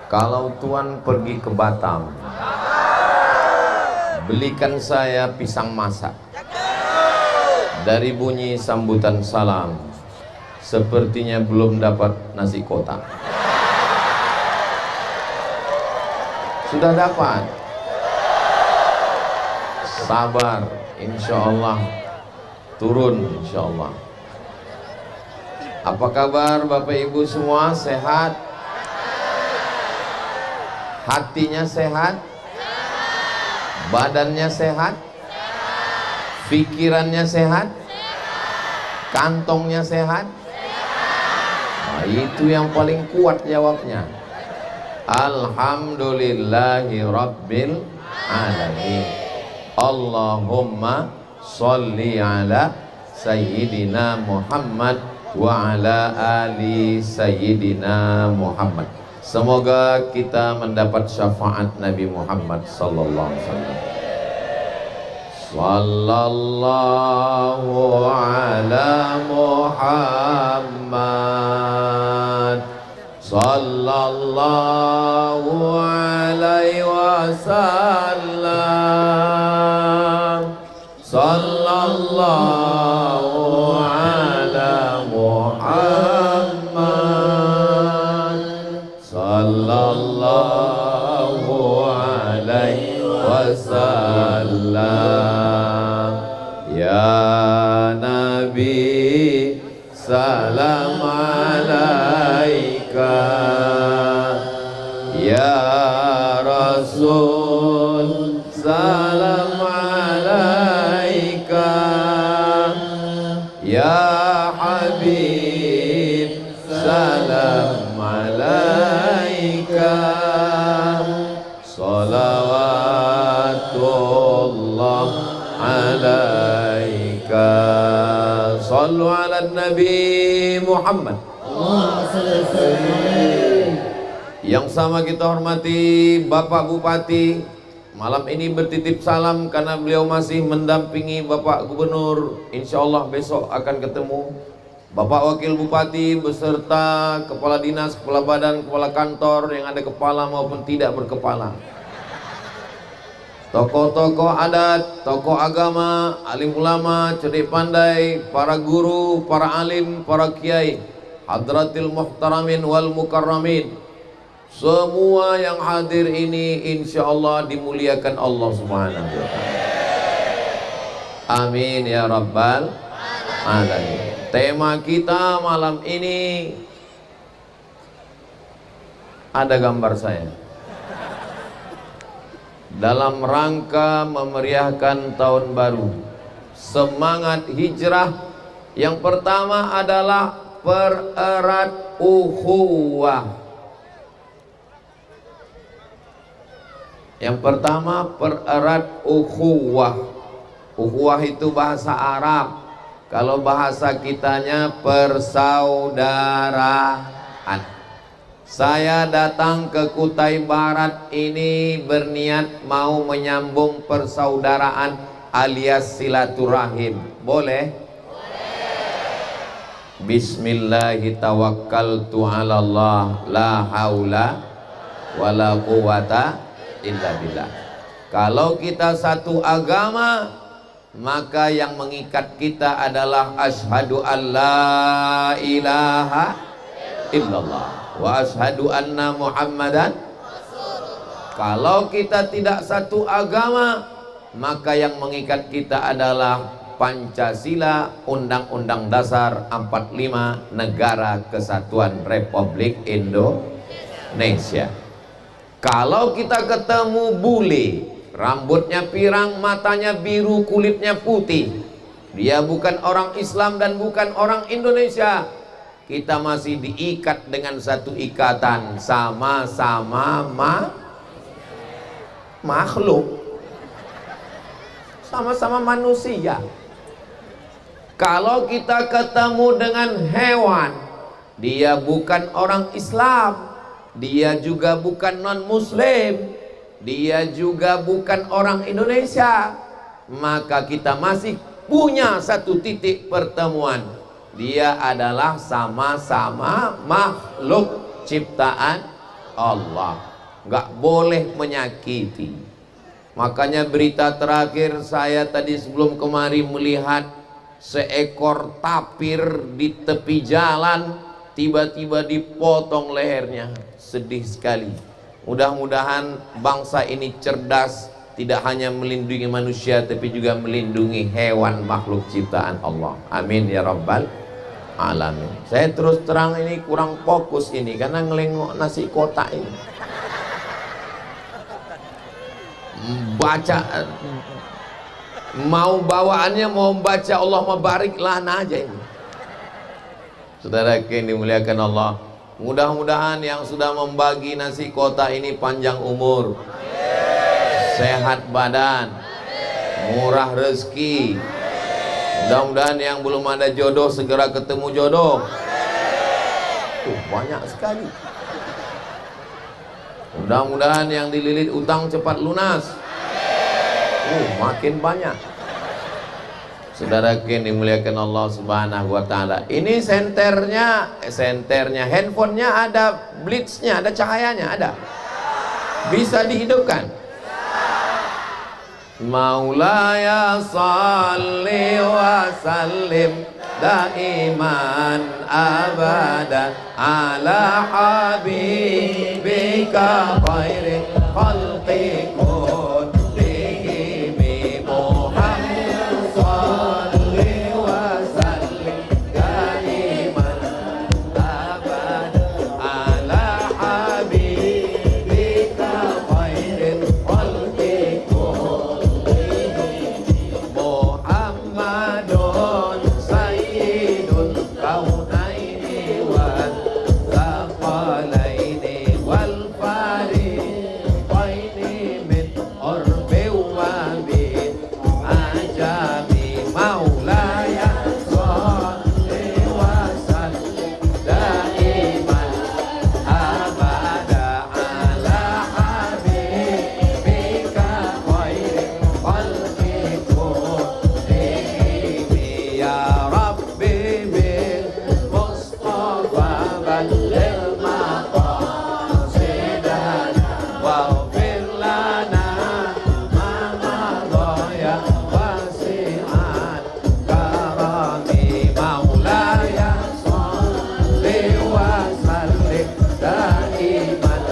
Kalau Tuan pergi ke Batam, belikan saya pisang masak. Dari bunyi sambutan salam, sepertinya belum dapat nasi kotak. Sudah dapat? Sabar, insya Allah turun, insya Allah. Apa kabar Bapak Ibu semua? Sehat? Hatinya sehat? Badannya sehat? Pikirannya sehat? Kantongnya sehat? Nah, itu yang paling kuat jawabnya. Alhamdulillahi Rabbil Alamin. Allahumma sholli ala Sayyidina Muhammad wa ala ali Sayyidina Muhammad. Semoga kita mendapat syafaat Nabi Muhammad sallallahu alaihi wasallam. Sallallahu ala Muhammad sallallahu alaihi wasallam. Sallallahu ala Muhammad sallallahu alaihi wasallam. Ya Nabi salam alaika, ya Rasul salam alaika, ya Habib salam alaika. Salawatullah alaika. Sallu ala Nabi Muhammad. Yang sama kita hormati Bapak Bupati, malam ini bertitip salam karena beliau masih mendampingi Bapak Gubernur. Insya Allah besok akan ketemu. Bapak Wakil Bupati beserta Kepala Dinas, Kepala Badan, Kepala Kantor yang ada kepala maupun tidak berkepala, tokoh-tokoh adat, tokoh agama, alim ulama, cerdik pandai, para guru, para alim, para kiai, hadratil muhtaramin wal mukarramin, semua yang hadir ini insya Allah dimuliakan Allah Subhanahu wa ta'ala. Amin ya rabbal alamin. Tema kita malam ini ada gambar saya dalam rangka memeriahkan tahun baru, semangat hijrah. Yang pertama adalah pererat ukhuwah. Yang pertama pererat ukhuwah. Ukhuwah itu bahasa Arab, kalau bahasa kitanya persaudaraan. Saya datang ke Kutai Barat ini berniat mau menyambung persaudaraan alias silaturahim. Boleh? Bismillahirrahmanirrahim. Allah la haula wala quwata illa billah. Kalau kita satu agama, maka yang mengikat kita adalah asyhadu alla ilaha illallah wa asyhadu anna Muhammadan. Kalau kita tidak satu agama, maka yang mengikat kita adalah Pancasila, Undang-Undang Dasar 45, Negara Kesatuan Republik Indonesia. Kalau kita ketemu bule, rambutnya pirang, matanya biru, kulitnya putih, dia bukan orang Islam dan bukan orang Indonesia, kita masih diikat dengan satu ikatan, sama-sama makhluk, sama-sama manusia. Kalau kita ketemu dengan hewan, dia bukan orang Islam, dia juga bukan non-muslim, dia juga bukan orang Indonesia, maka kita masih punya satu titik pertemuan. Dia adalah sama-sama makhluk ciptaan Allah, nggak boleh menyakiti. Makanya berita terakhir saya tadi sebelum kemari melihat seekor tapir di tepi jalan, tiba-tiba dipotong lehernya. Sedih sekali. Mudah-mudahan bangsa ini cerdas, tidak hanya melindungi manusia tapi juga melindungi hewan makhluk ciptaan Allah. Amin ya rabbal alamin. Saya terus terang ini kurang fokus ini karena ngelengok nasi kotak ini. Baca mau bawaannya mau baca Allahumma barik lana aja ini. Saudara yang dimuliakan Allah, mudah-mudahan yang sudah membagi nasi kotak ini panjang umur, sehat badan, murah rezeki. Mudah-mudahan yang belum ada jodoh segera ketemu jodoh. Banyak sekali. Mudah-mudahan yang dililit utang cepat lunas. Makin banyak. Saudara yang dimuliakan Allah Subhanahu wa taala. Ini senternya, handphonenya ada blitznya, ada cahayanya, ada. Bisa dihidupkan. Maulaya salli wa sallim daiman abada ala habibika khairi khalqi kullihi Muhammad salli wa sallim daiman abada ala habibika khairi khalqi Muhammadun sayyidul kaunaini wal thaqalaini wal fariqaini min urbi wa min ajami maulaya shalli wa sallim daiman abada ala habibika khairi khalqi kullihi ya Rabbi bil Mustafa balligh maqasidana waghfir lana ma madha ya wasi'an karami maulaya shalli wa sallim daiman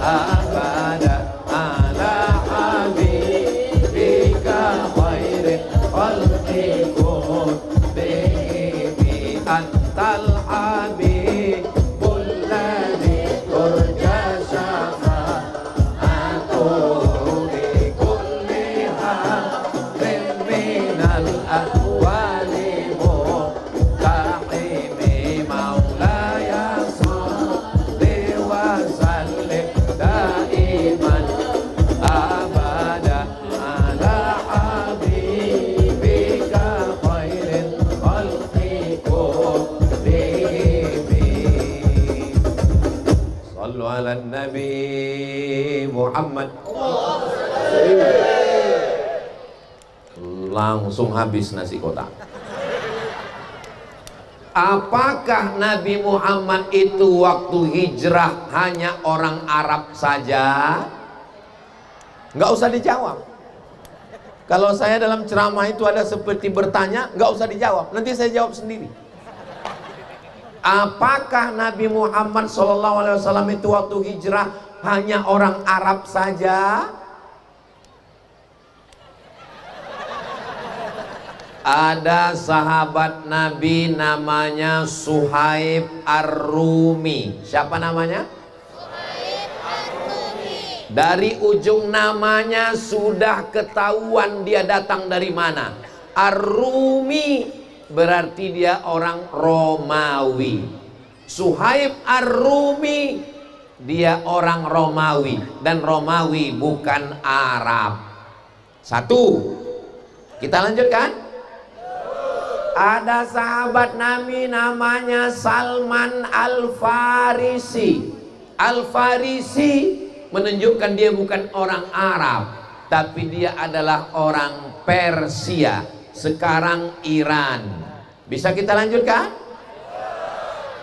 abada ala habibika khairi khalqi kullihi antal habibul ladzi turja syafa'atuhu bi kulli halin minal ahwali muqtahimi maulaya shalli wa sallim daiman abada ala habibika khairil khalqi kullihim. Sallu ala Nabi Muhammad. Langsung habis nasi kotak. Apakah Nabi Muhammad itu waktu hijrah hanya orang Arab saja? Nggak usah dijawab. Kalau saya dalam ceramah itu ada seperti bertanya, nggak usah dijawab. Nanti saya jawab sendiri. Apakah Nabi Muhammad SAW itu waktu hijrah hanya orang Arab saja? Ada sahabat Nabi namanya Suhaib Ar-Rumi. Siapa namanya? Suhaib Ar-Rumi. Dari ujung namanya sudah ketahuan dia datang dari mana. Ar-Rumi berarti dia orang Romawi. Suhaib Ar-Rumi dia orang Romawi. Dan Romawi bukan Arab. Satu. Kita lanjutkan. Ada sahabat Nabi namanya Salman Al-Farisi. Al-Farisi menunjukkan dia bukan orang Arab, tapi dia adalah orang Persia, sekarang Iran. Bisa kita lanjutkan?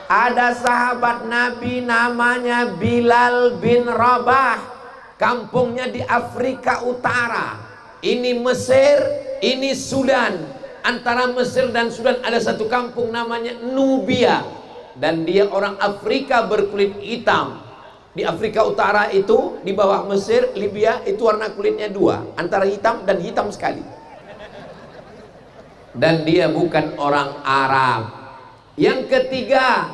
Ada sahabat Nabi namanya Bilal bin Rabah, kampungnya di Afrika Utara. Ini Mesir, ini Sudan. Antara Mesir dan Sudan ada satu kampung namanya Nubia, dan dia orang Afrika berkulit hitam. Di Afrika Utara itu, di bawah Mesir, Libya, itu warna kulitnya dua, antara hitam dan hitam sekali. Dan dia bukan orang Arab. Yang ketiga,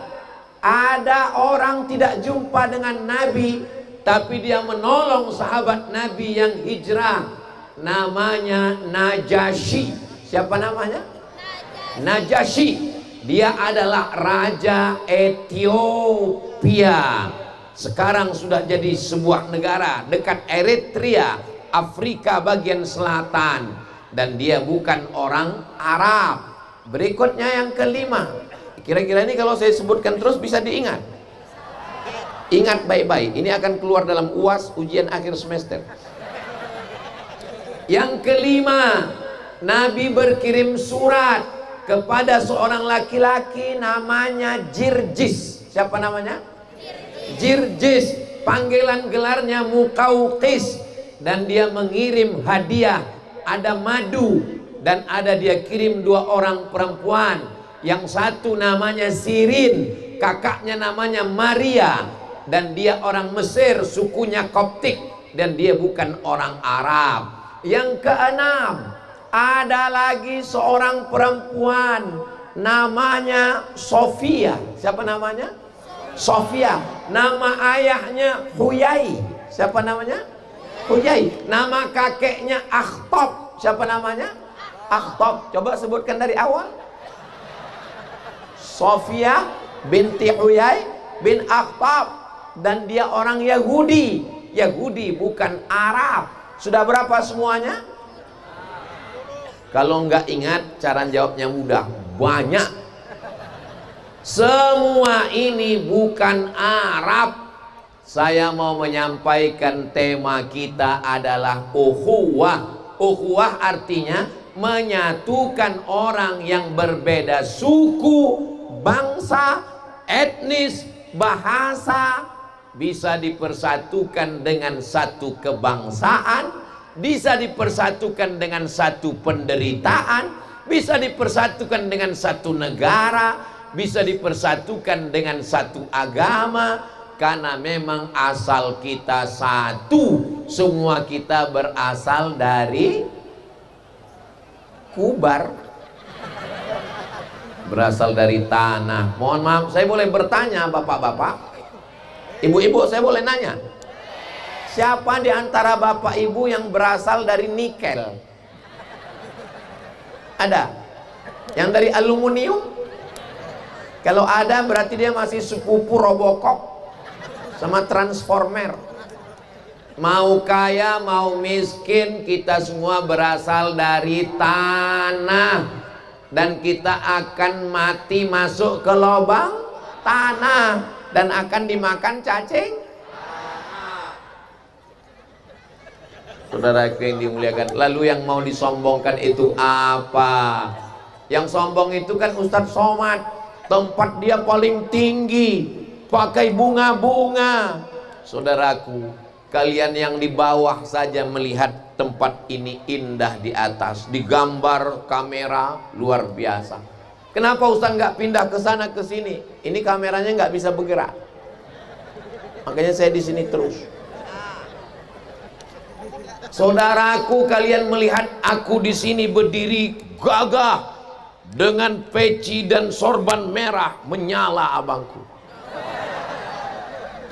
ada orang tidak jumpa dengan Nabi, tapi dia menolong sahabat Nabi yang hijrah, namanya Najasyi. Siapa namanya? Najasyi. Dia adalah Raja Ethiopia. Sekarang sudah jadi sebuah negara dekat Eritrea, Afrika bagian selatan. Dan dia bukan orang Arab. Berikutnya yang kelima. Kira-kira ini kalau saya sebutkan terus bisa diingat. Ingat baik-baik. Ini akan keluar dalam UAS, ujian akhir semester. Yang kelima, Nabi berkirim surat kepada seorang laki-laki namanya Jirjis. Siapa namanya? Jirjis. Panggilan gelarnya Muqawqis. Dan dia mengirim hadiah. Ada madu. Dan ada dia kirim 2 orang perempuan. Yang satu namanya Sirin, kakaknya namanya Maria. Dan dia orang Mesir, sukunya Koptik. Dan dia bukan orang Arab. Yang keenam, ada lagi seorang perempuan namanya Sofia. Siapa namanya? Sofia. Nama ayahnya Huyai. Siapa namanya? Huyai. Nama kakeknya Akhtab. Siapa namanya? Akhtab. Coba sebutkan dari awal. Sofia binti Huyai bin Akhtab. Dan dia orang Yahudi. Yahudi bukan Arab. Sudah berapa semuanya? Kalau nggak ingat, cara jawabnya mudah. Banyak. Semua ini bukan Arab. Saya mau menyampaikan tema kita adalah ukhuwah. Ukhuwah artinya menyatukan orang yang berbeda suku, bangsa, etnis, bahasa. Bisa dipersatukan dengan satu kebangsaan, bisa dipersatukan dengan satu penderitaan, bisa dipersatukan dengan satu negara, bisa dipersatukan dengan satu agama. Karena memang asal kita satu. Semua kita berasal dari Kubar, berasal dari tanah. Mohon maaf, saya boleh bertanya bapak-bapak? Ibu-ibu, saya boleh nanya? Siapa di antara bapak ibu yang berasal dari nikel? Ada? Yang dari aluminium? Kalau ada berarti dia masih sepupu Robocop sama Transformer. Mau kaya, mau miskin, kita semua berasal dari tanah. Dan kita akan mati masuk ke lubang tanah. Dan akan dimakan cacing. Saudara yang dimuliakan, lalu yang mau disombongkan itu apa? Yang sombong itu kan Ustadz Somad, tempat dia paling tinggi, pakai bunga-bunga. Saudaraku, kalian yang di bawah saja melihat tempat ini indah di atas, digambar kamera luar biasa. Kenapa Ustaz nggak pindah ke sana ke sini? Ini kameranya nggak bisa bergerak. Makanya saya di sini terus. Saudaraku, kalian melihat aku di sini berdiri gagah dengan peci dan sorban merah menyala abangku.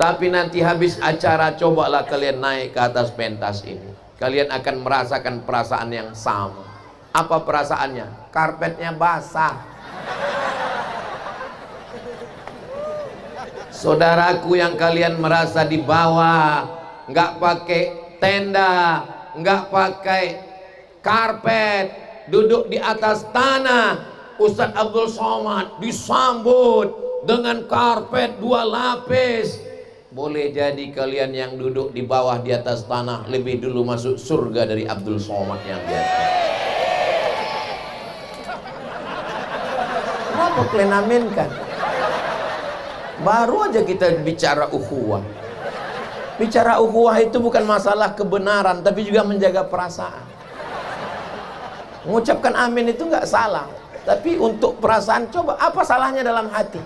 Tapi nanti habis acara cobalah kalian naik ke atas pentas ini. Kalian akan merasakan perasaan yang sama. Apa perasaannya? Karpetnya basah. Saudaraku yang kalian merasa di bawah, nggak pakai tenda, nggak pakai karpet, duduk di atas tanah. Ustadz Abdul Somad disambut dengan karpet 2 lapis. Boleh jadi kalian yang duduk di bawah di atas tanah lebih dulu masuk surga dari Abdul Somad yang biasa. Kenapa kalian aminkan? Baru aja kita bicara ukhuwah. Bicara ukhuwah itu bukan masalah kebenaran, tapi juga menjaga perasaan. Mengucapkan amin itu nggak salah, tapi untuk perasaan, coba apa salahnya dalam hati?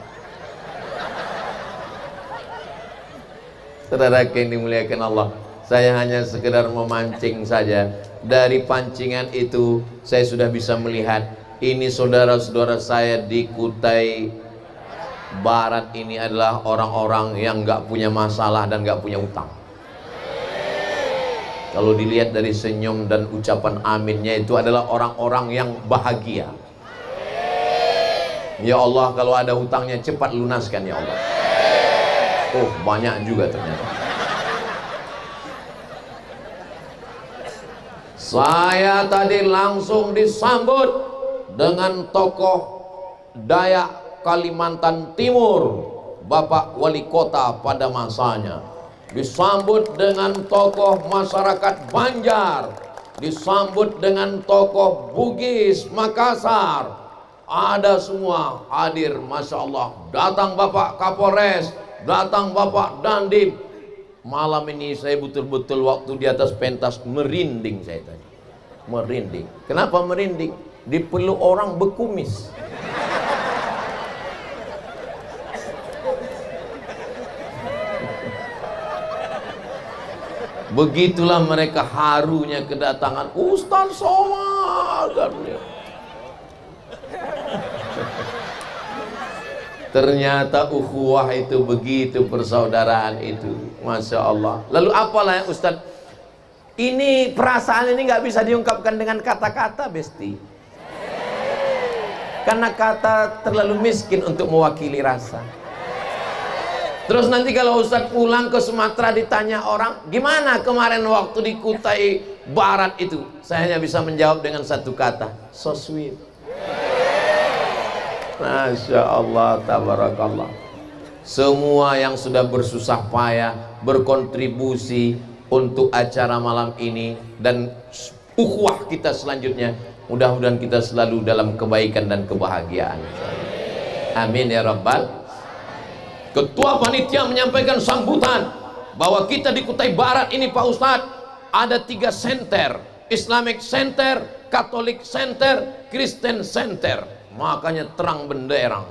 Saudara yang dimuliakan Allah, saya hanya sekedar memancing saja. Dari pancingan itu saya sudah bisa melihat ini saudara-saudara saya di Kutai Barat ini adalah orang-orang yang nggak punya masalah dan nggak punya utang. Kalau dilihat dari senyum dan ucapan aminnya, itu adalah orang-orang yang bahagia. Ya Allah, kalau ada hutangnya cepat lunaskan ya Allah. Oh, banyak juga ternyata. Saya tadi langsung disambut dengan tokoh Dayak Kalimantan Timur, Bapak Wali Kota pada masanya. Disambut dengan tokoh masyarakat Banjar, disambut dengan tokoh Bugis Makassar. Ada semua hadir, Masya Allah. Datang Bapak Kapolres, datang Bapak Dandim. Malam ini saya betul-betul waktu di atas pentas merinding saya tadi. Merinding. Kenapa merinding? Dipeluk orang bekumis. Begitulah mereka harunya kedatangan Ustaz Somad. Ternyata ukhuwah itu begitu, persaudaraan itu, Masya Allah. Lalu apalah ya Ustaz? Ini perasaan ini nggak bisa diungkapkan dengan kata-kata, Besti. Karena kata terlalu miskin untuk mewakili rasa. Terus nanti kalau Ustaz pulang ke Sumatera ditanya orang, gimana kemarin waktu di Kutai Barat itu? Saya hanya bisa menjawab dengan satu kata, so sweet. Masya Allah, tabarakallah. Semua yang sudah bersusah payah, berkontribusi untuk acara malam ini dan ukhuwah kita selanjutnya, mudah-mudahan kita selalu dalam kebaikan dan kebahagiaan. Amin ya Rabbal. Ketua panitia menyampaikan sambutan bahwa kita di Kutai Barat ini Pak Ustadz ada 3 center, Islamic Center, Catholic Center, Kristen Center. Makanya terang benderang.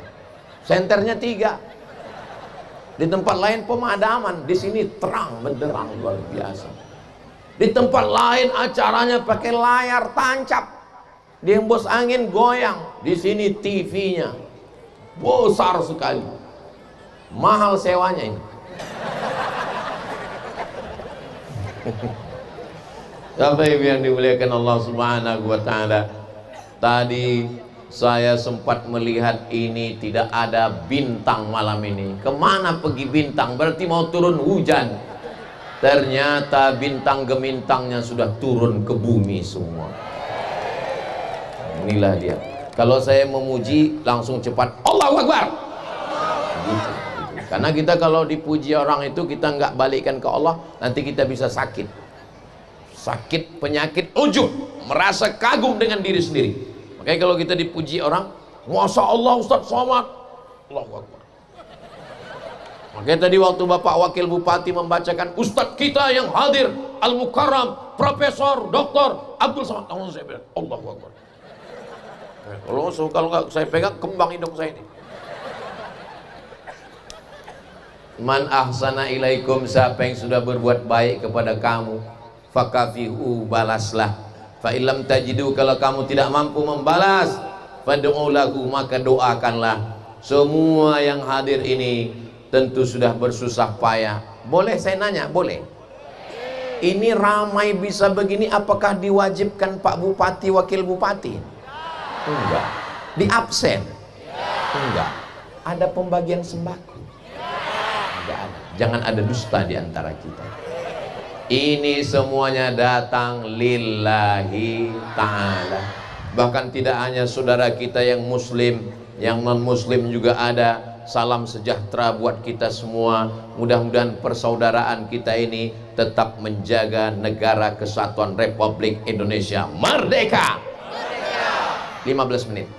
Centernya 3. Di tempat lain pemadaman, di sini terang benderang luar biasa. Di tempat lain acaranya pakai layar tancap, dihembus angin goyang. Di sini TV-nya besar sekali. Mahal sewanya ini. Bapak Ibu yang dimuliakan Allah Subhanahu wa taala, tadi saya sempat melihat ini tidak ada bintang malam ini. Kemana pergi bintang? Berarti mau turun hujan. Ternyata bintang gemintangnya sudah turun ke bumi semua. Inilah dia. Kalau saya memuji langsung cepat Allahu Akbar. Gitu. Karena kita kalau dipuji orang itu kita nggak balikkan ke Allah, nanti kita bisa sakit. Sakit penyakit ujub, merasa kagum dengan diri sendiri. Makanya kalau kita dipuji orang, Masya Allah Ustaz Somad, Allahu Akbar. Makanya tadi waktu Bapak Wakil Bupati membacakan Ustaz kita yang hadir, Al-Mukarram, Profesor, Doktor Abdul Somad, Allahu Akbar. Kalau nggak saya pegang, kembang hidung saya ini. Man ahsana ilaikum, siapa yang sudah berbuat baik kepada kamu, fakafihu, balaslah. Fa illam tajidu, kalau kamu tidak mampu membalas, fad'u lahu, maka doakanlah. Semua yang hadir ini tentu sudah bersusah payah. Boleh saya nanya? Boleh. Ini ramai bisa begini, apakah diwajibkan Pak Bupati, Wakil Bupati? Enggak. Di absen? Enggak. Ada pembagian sembako? Enggak ada. Jangan ada dusta di antara kita. Ini semuanya datang lillahi ta'ala. Bahkan tidak hanya saudara kita yang muslim, yang non muslim juga ada. Salam sejahtera buat kita semua. Mudah-mudahan persaudaraan kita ini tetap menjaga negara kesatuan Republik Indonesia merdeka. 15 menit.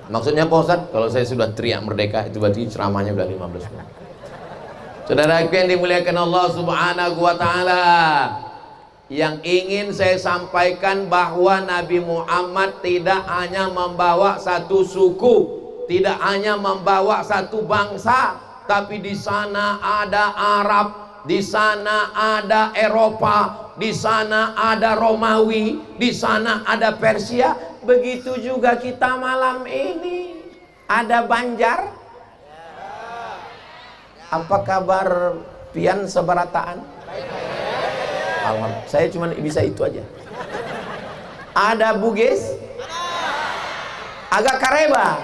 Maksudnya Pak Ustadz, kalau saya sudah teriak merdeka itu berarti ceramahnya udah 15 menit. Saudara yang dimuliakan Allah Subhanahu wa taala, yang ingin saya sampaikan bahwa Nabi Muhammad tidak hanya membawa satu suku, tidak hanya membawa satu bangsa, tapi di sana ada Arab, di sana ada Eropa, di sana ada Romawi, di sana ada Persia. Begitu juga kita malam ini ada Banjar. Apa kabar pian sebarataan? Alhamdulillah, saya cuma bisa itu aja. Ada Bugis, agak Kareba.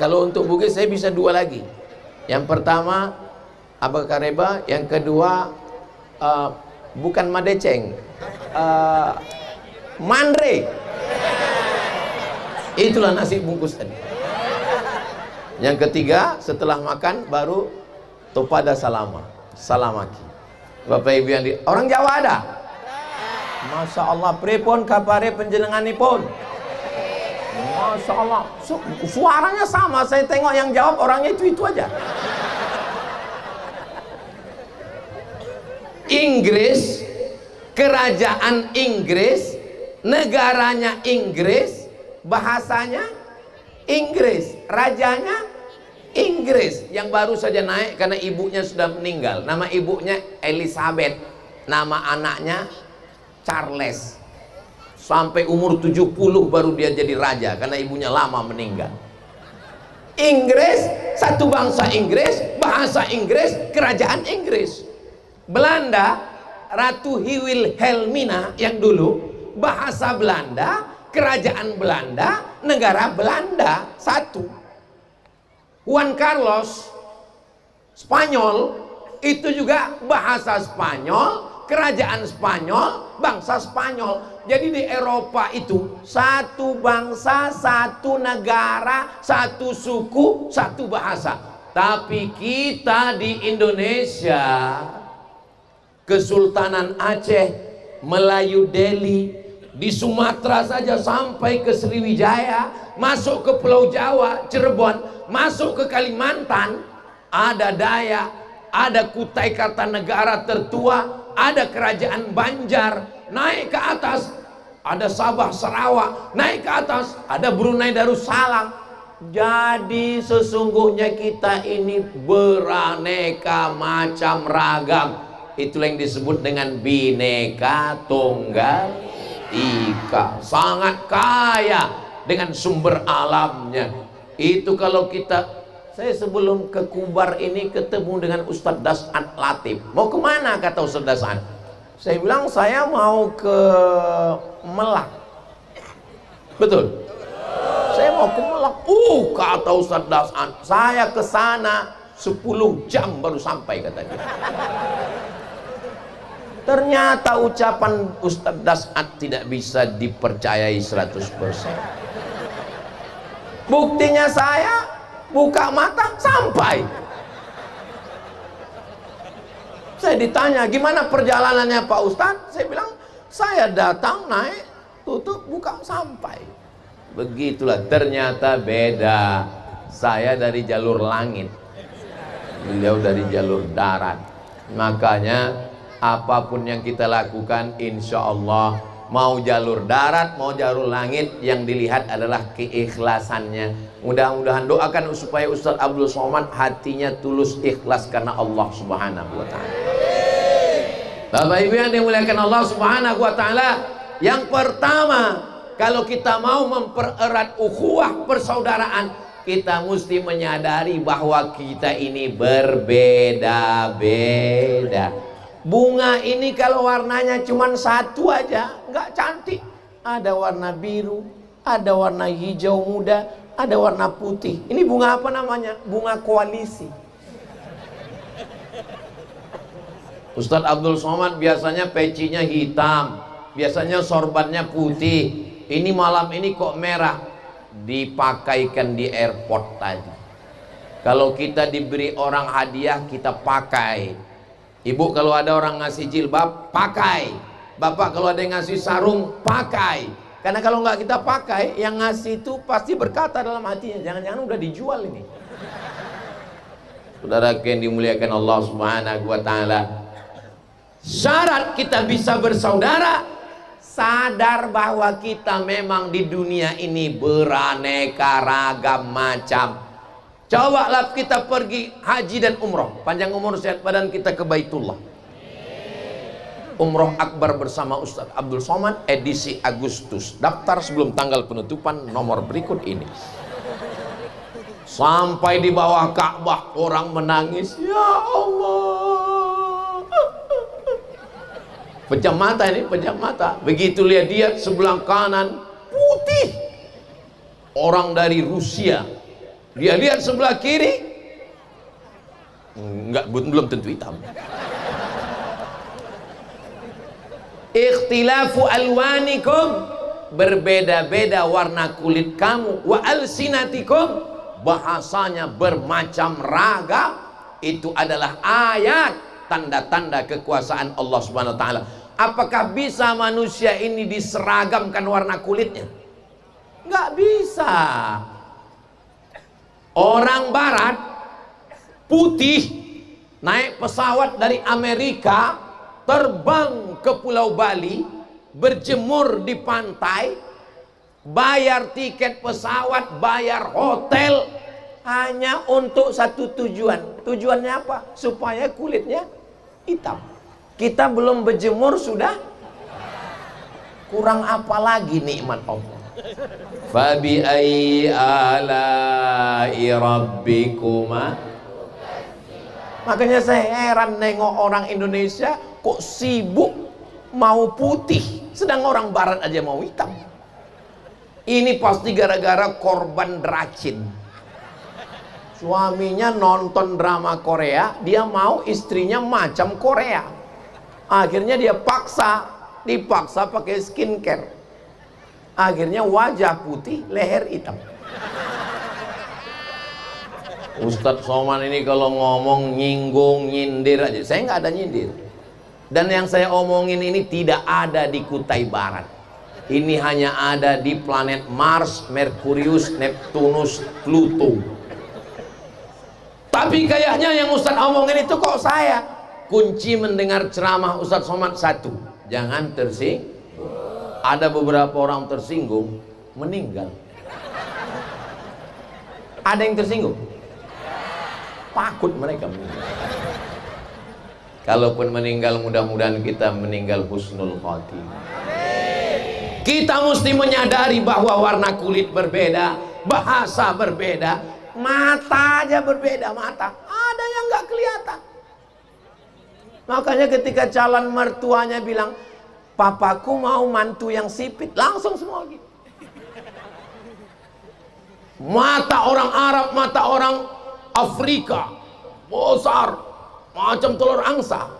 Kalau untuk Bugis saya bisa dua lagi. Yang pertama Abang Kareba, yang kedua bukan Madeceng, Mandre. Itulah nasi bungkus tadi. Yang ketiga setelah makan baru topada salama, salamaki. Bapak Ibu yang di orang Jawa ada? Masya Allah, pripun kapare penjenenganipun? Masya Allah, suaranya sama. Saya tengok yang jawab orangnya itu aja. Inggris, kerajaan Inggris, negaranya Inggris, bahasanya Inggris, rajanya Inggris, yang baru saja naik karena ibunya sudah meninggal. Nama ibunya Elizabeth, nama anaknya Charles. Sampai umur 70 baru dia jadi raja karena ibunya lama meninggal. Inggris, satu bangsa Inggris, bahasa Inggris, kerajaan Inggris. Belanda, Ratu Wilhelmina yang dulu, bahasa Belanda, kerajaan Belanda, negara Belanda satu. Juan Carlos, Spanyol, itu juga bahasa Spanyol, kerajaan Spanyol, bangsa Spanyol. Jadi di Eropa itu satu bangsa, satu negara, satu suku, satu bahasa. Tapi kita di Indonesia, Kesultanan Aceh, Melayu Delhi, di Sumatera saja sampai ke Sriwijaya, masuk ke Pulau Jawa, Cirebon, masuk ke Kalimantan, ada Dayak, ada Kutai Kartanegara tertua, ada kerajaan Banjar, naik ke atas ada Sabah Sarawak, naik ke atas ada Brunei Darussalam. Jadi sesungguhnya kita ini beraneka macam ragam. Itulah yang disebut dengan Bhinneka Tunggal Ika. Sangat kaya dengan sumber alamnya. Itu kalau kita, saya sebelum ke Kubar ini ketemu dengan Ustadz Das'ad Latif. Mau kemana kata Ustadz Das'ad? Saya bilang saya mau ke Melak. Betul? Saya mau ke Melak. Kata Ustadz Das'ad, saya ke sana 10 jam baru sampai kata dia. Ternyata ucapan Ustadz Das'ad tidak bisa dipercayai 100%. Buktinya saya buka mata sampai. Saya ditanya, gimana perjalanannya Pak Ustadz? Saya bilang, saya datang, naik, tutup, buka, sampai. Begitulah, ternyata beda. Saya dari jalur langit, beliau dari jalur darat. Makanya apapun yang kita lakukan, insya Allah, mau jalur darat, mau jalur langit, yang dilihat adalah keikhlasannya. Mudah-mudahan doakan supaya Ustadz Abdul Somad hatinya tulus ikhlas karena Allah Subhanahu wa Ta'ala. Bapak Ibu yang dimuliakan Allah Subhanahu wa Ta'ala, yang pertama, kalau kita mau mempererat ukhuwah persaudaraan, kita mesti menyadari bahwa kita ini berbeda-beda. Bunga ini kalau warnanya cuma satu aja nggak cantik. Ada warna biru, ada warna hijau muda, ada warna putih. Ini bunga apa namanya? Bunga koalisi. Ustadz Abdul Somad biasanya pecinya hitam, biasanya sorbannya putih. Ini malam ini kok merah? Dipakaikan di airport tadi. Kalau kita diberi orang hadiah, kita pakai. Ibu kalau ada orang ngasih jilbab, pakai. Bapak kalau ada yang ngasih sarung, pakai. Karena kalau nggak kita pakai, yang ngasih itu pasti berkata dalam hatinya, jangan-jangan udah dijual ini. Saudara yang dimuliakan Allah Subhanahu wa taala, syarat kita bisa bersaudara, sadar bahwa kita memang di dunia ini beraneka ragam macam. Cobalah kita pergi haji dan umroh, panjang umur sehat badan kita ke Baitullah. Umroh akbar bersama Ustadz Abdul Somad edisi Agustus. Daftar sebelum tanggal penutupan, nomor berikut ini. Sampai di bawah Ka'bah orang menangis, ya Allah. Pejam mata ini, pejam mata. Begitu lihat dia sebelah kanan putih, orang dari Rusia. Dia lihat sebelah kiri, enggak, belum tentu hitam. Ikhtilafu alwanikum, berbeda-beda warna kulit kamu, wa alsinatikum, bahasanya bermacam ragam. Itu adalah ayat tanda-tanda kekuasaan Allah Subhanahu wa taala. Apakah bisa manusia ini diseragamkan warna kulitnya? Nggak bisa. Orang barat putih naik pesawat dari Amerika, terbang ke Pulau Bali, berjemur di pantai, bayar tiket pesawat, bayar hotel, hanya untuk satu tujuan. Tujuannya apa? Supaya kulitnya hitam. Kita belum berjemur sudah kurang apa lagi nikmat Allah. Fabi ayyi ala'i rabbikuma. Makanya saya heran nengok orang Indonesia kok sibuk mau putih, sedang orang barat aja mau hitam. Ini pasti gara-gara korban deracin. Suaminya nonton drama Korea, dia mau istrinya macam Korea. Akhirnya dia dipaksa pakai skincare. Akhirnya wajah putih, leher hitam. Ustadz Somad ini kalau ngomong nyinggung, nyindir aja. Saya nggak ada nyindir. Dan yang saya omongin ini tidak ada di Kutai Barat. Ini hanya ada di planet Mars, Merkurius, Neptunus, Pluto. Tapi kayaknya yang Ustadz omongin itu kok saya. Kunci mendengar ceramah Ustadz Somad satu, jangan tersinggung. Ada beberapa orang tersinggung, meninggal. Ada yang tersinggung? Takut mereka meninggal. Kalaupun meninggal, mudah-mudahan kita meninggal husnul khotimah. Kita mesti menyadari bahwa warna kulit berbeda, bahasa berbeda, mata aja berbeda, mata. Ada yang nggak kelihatan. Makanya ketika calon mertuanya bilang, papaku mau mantu yang sipit, langsung semua gitu. Mata orang Arab, mata orang Afrika besar macam telur angsa.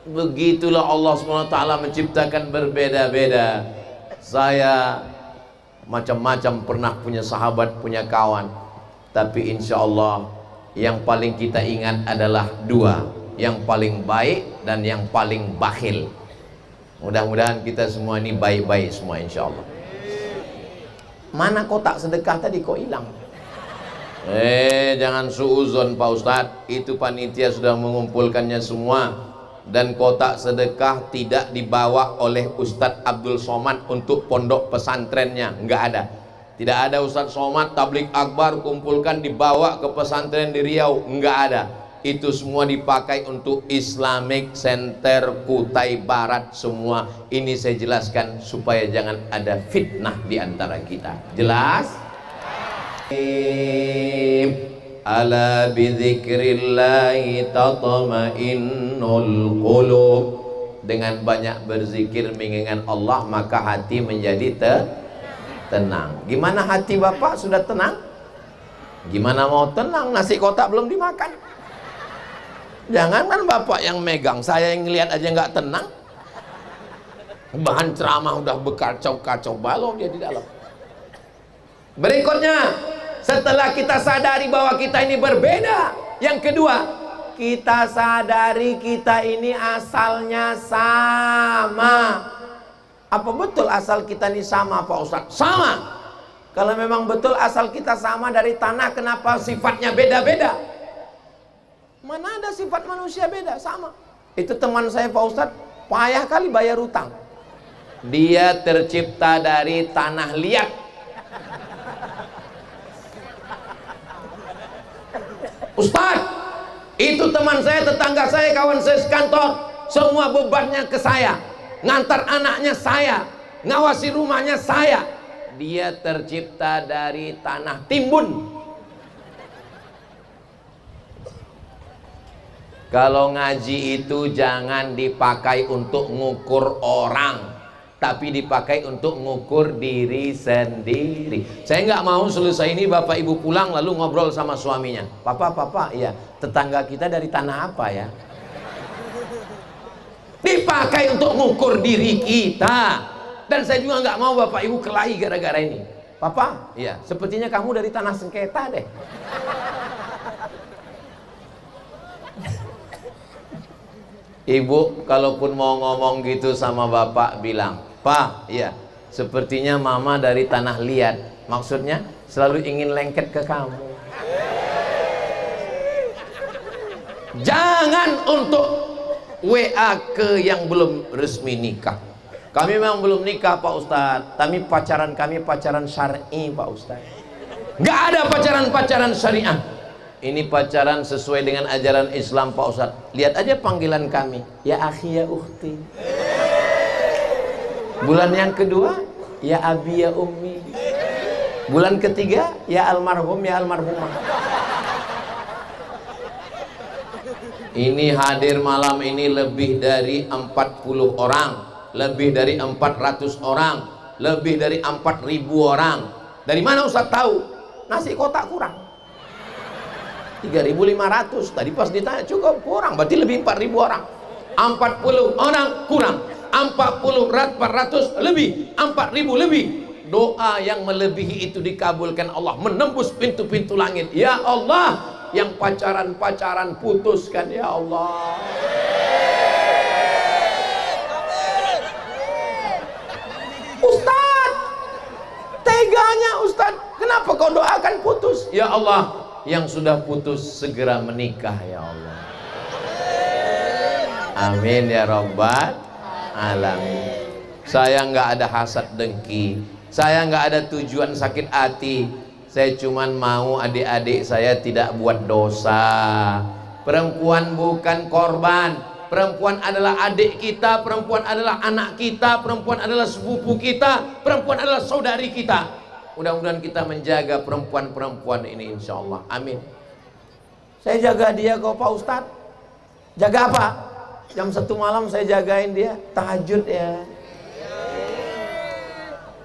Begitulah Allah SWT menciptakan berbeda-beda. Saya macam-macam pernah punya sahabat, punya kawan, tapi insya Allah yang paling kita ingat adalah dua, yang paling baik dan yang paling bakhil. Mudah-mudahan kita semua ini baik-baik semua insya Allah. Mana kotak sedekah tadi kok hilang? Jangan suuzon Pak Ustadz, itu panitia sudah mengumpulkannya semua. Dan kotak sedekah tidak dibawa oleh Ustadz Abdul Somad untuk pondok pesantrennya, nggak ada. Tidak ada Ustadz Somad tablik akbar kumpulkan dibawa ke pesantren di Riau, nggak ada. Itu semua dipakai untuk Islamic Center Kutai Barat semua. Ini saya jelaskan supaya jangan ada fitnah di antara kita. Jelas? Ala bidzikrillahi tatma'innul qulub. Dengan banyak berzikir mengingat Allah maka hati menjadi tenang. Gimana hati Bapak sudah tenang? Gimana mau tenang? Nasi kotak belum dimakan. Jangankan Bapak yang megang, saya yang ngelihat aja nggak tenang. Bahan ceramah udah berkacau-kacau balau dia di dalam. Berikutnya, setelah kita sadari bahwa kita ini berbeda, yang kedua, kita sadari kita ini asalnya sama. Apa betul asal kita ini sama Pak Ustadz? Sama. Kalau memang betul asal kita sama dari tanah, kenapa sifatnya beda-beda? Mana ada sifat manusia beda? Sama. Itu teman saya Pak Ustadz, payah kali bayar utang. Dia tercipta dari tanah liat. Ustadz, itu teman saya, tetangga saya, kawan saya sekantor, semua bebannya ke saya, ngantar anaknya saya, ngawasi rumahnya saya. Dia tercipta dari tanah timbun. Kalau ngaji itu jangan dipakai untuk ngukur orang, tapi dipakai untuk ngukur diri sendiri. Saya nggak mau selesai ini bapak ibu pulang lalu ngobrol sama suaminya. Papa, ya tetangga kita dari tanah apa ya? Dipakai untuk ngukur diri kita. Dan saya juga nggak mau bapak ibu kelahi gara-gara ini. Papa, ya sepertinya kamu dari tanah sengketa deh. Ibu kalaupun mau ngomong gitu sama bapak bilang, Pak, ya sepertinya mama dari tanah liat. Maksudnya selalu ingin lengket ke kamu. Jangan untuk WA ke yang belum resmi nikah. Kami memang belum nikah Pak Ustadz, tapi pacaran kami pacaran syar'i Pak Ustadz. Nggak ada pacaran-pacaran syariah. Ini pacaran sesuai dengan ajaran Islam Pak Ustadz. Lihat aja panggilan kami, ya akhi ya ukhti. Bulan yang kedua, ya abi ya ummi. Bulan ketiga, ya almarhum ya almarhumah. Ini hadir malam ini lebih dari 40 orang, lebih dari 400 orang, lebih dari 4.000 orang. Dari mana Ustaz tahu? Nasi kotak kurang 3.500. Tadi pas ditanya cukup kurang, berarti lebih 4.000 orang. 40 orang kurang, 400 lebih, 4.000 lebih. Doa yang melebihi itu dikabulkan Allah, menembus pintu-pintu langit. Ya Allah, yang pacaran-pacaran putuskan ya Allah. Ustaz, teganya Ustaz, kenapa kau doakan putus? Ya Allah, yang sudah putus segera menikah ya Allah. Amin ya Rabbal alamin. Saya nggak ada hasad dengki, saya nggak ada tujuan sakit hati. Saya cuman mau adik-adik saya tidak buat dosa. Perempuan bukan korban. Perempuan adalah adik kita, perempuan adalah anak kita, perempuan adalah sepupu kita, perempuan adalah saudari kita. Mudah-mudahan kita menjaga perempuan-perempuan ini insya Allah. Amin. Saya jaga dia kok Pak Ustadz. Jaga apa? Jam 1 malam saya jagain dia tahajud ya.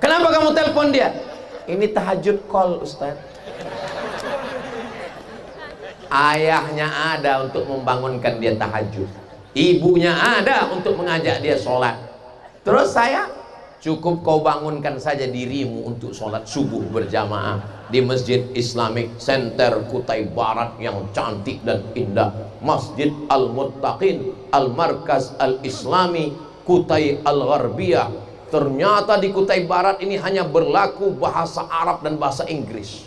Kenapa kamu telepon dia? Ini tahajud call Ustaz. Ayahnya ada untuk membangunkan dia tahajud, ibunya ada untuk mengajak dia sholat. Terus saya, cukup kau bangunkan saja dirimu untuk sholat subuh berjamaah di Masjid Islamic Center Kutai Barat yang cantik dan indah, Masjid Al-Muttaqin Al-Markaz Al-Islami Kutai Al-Gharbiyah. Ternyata di Kutai Barat ini hanya berlaku bahasa Arab dan bahasa Inggris.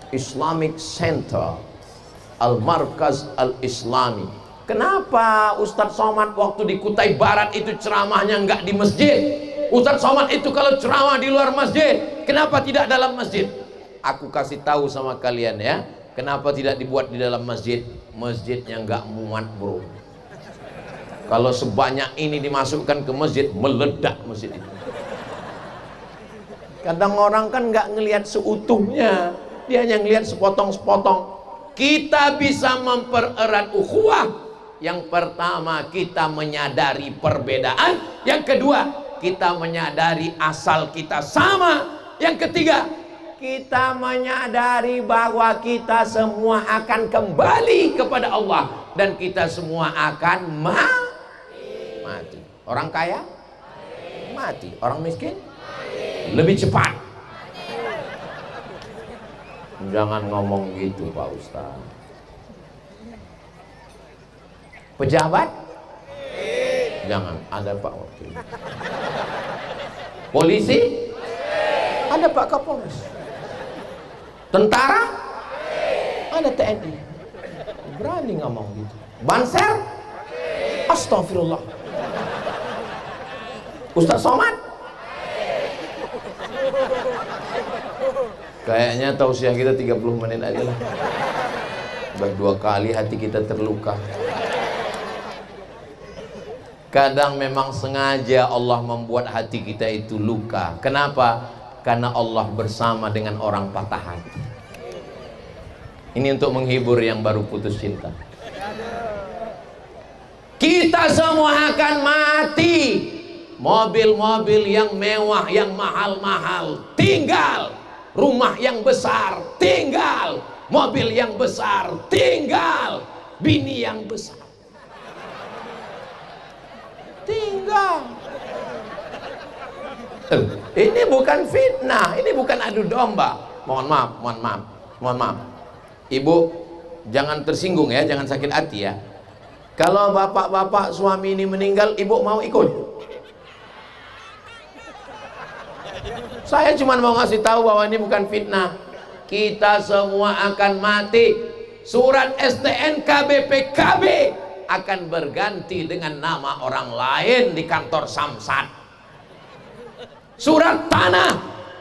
Islamic Center Al-Markaz Al-Islami. Kenapa Ustadz Somad waktu di Kutai Barat itu ceramahnya nggak di masjid? Ustadz Somad itu kalau ceramah di luar masjid, kenapa tidak dalam masjid? Aku kasih tahu sama kalian ya, kenapa tidak dibuat di dalam masjid? Masjidnya nggak muat bro. Kalau sebanyak ini dimasukkan ke masjid, meledak masjid itu. Kadang orang kan nggak ngelihat seutuhnya, dia hanya ngelihat sepotong-sepotong. Kita bisa mempererat ukhuwah. Yang pertama, kita menyadari perbedaan. Yang kedua, kita menyadari asal kita sama. Yang ketiga, kita menyadari bahwa kita semua akan kembali kepada Allah, dan kita semua akan mati. Orang kaya mati, orang miskin lebih cepat. Jangan ngomong gitu Pak Ustaz. Pejabat jangan ada Pak waktu itu. Polisi? Ada Pak Kapolres. Tentara? Ada TNI. Berani ngomong gitu. Banser? Astagfirullah. Ustaz Somad? Kayaknya tausiah kita 30 menit aja lah. Berdua kali hati kita terluka. Kadang memang sengaja Allah membuat hati kita itu luka. Kenapa? Karena Allah bersama dengan orang patah hati. Ini untuk menghibur yang baru putus cinta. Kita semua akan mati. Mobil-mobil yang mewah, yang mahal-mahal tinggal. Rumah yang besar tinggal. Mobil yang besar tinggal. Bini yang besar tinggal. Ini bukan fitnah, ini bukan adu domba. Mohon maaf, mohon maaf, mohon maaf. Ibu jangan tersinggung ya, jangan sakit hati ya. Kalau bapak-bapak suami ini meninggal, ibu mau ikut? Saya cuma mau ngasih tahu bahwa ini bukan fitnah. Kita semua akan mati. Surat STNK BPKB akan berganti dengan nama orang lain di kantor Samsat. Surat tanah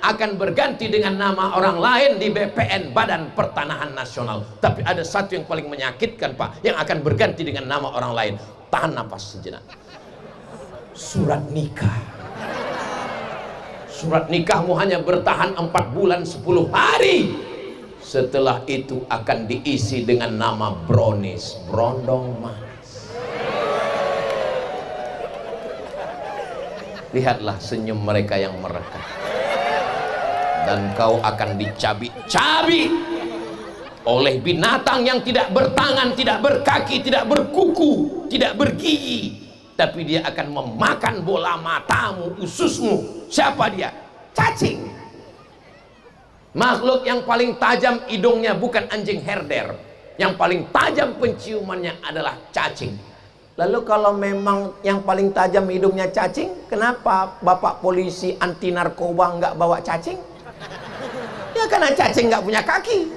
akan berganti dengan nama orang lain di BPN, Badan Pertanahan Nasional. Tapi ada satu yang paling menyakitkan Pak, yang akan berganti dengan nama orang lain. Tahan napas sejenak. Surat nikah. Surat nikahmu hanya bertahan 4 bulan 10 hari. Setelah itu akan diisi dengan nama brownies, brondong manis. Lihatlah senyum mereka yang mereka. Dan kau akan dicabik-cabik oleh binatang yang tidak bertangan, tidak berkaki, tidak berkuku, tidak bergigi. Tapi dia akan memakan bola matamu, ususmu. Siapa dia? Cacing. Makhluk yang paling tajam hidungnya bukan anjing herder. Yang paling tajam penciumannya adalah cacing. Lalu kalau memang yang paling tajam hidungnya cacing, kenapa Bapak polisi anti narkoba nggak bawa cacing? Ya karena cacing nggak punya kaki.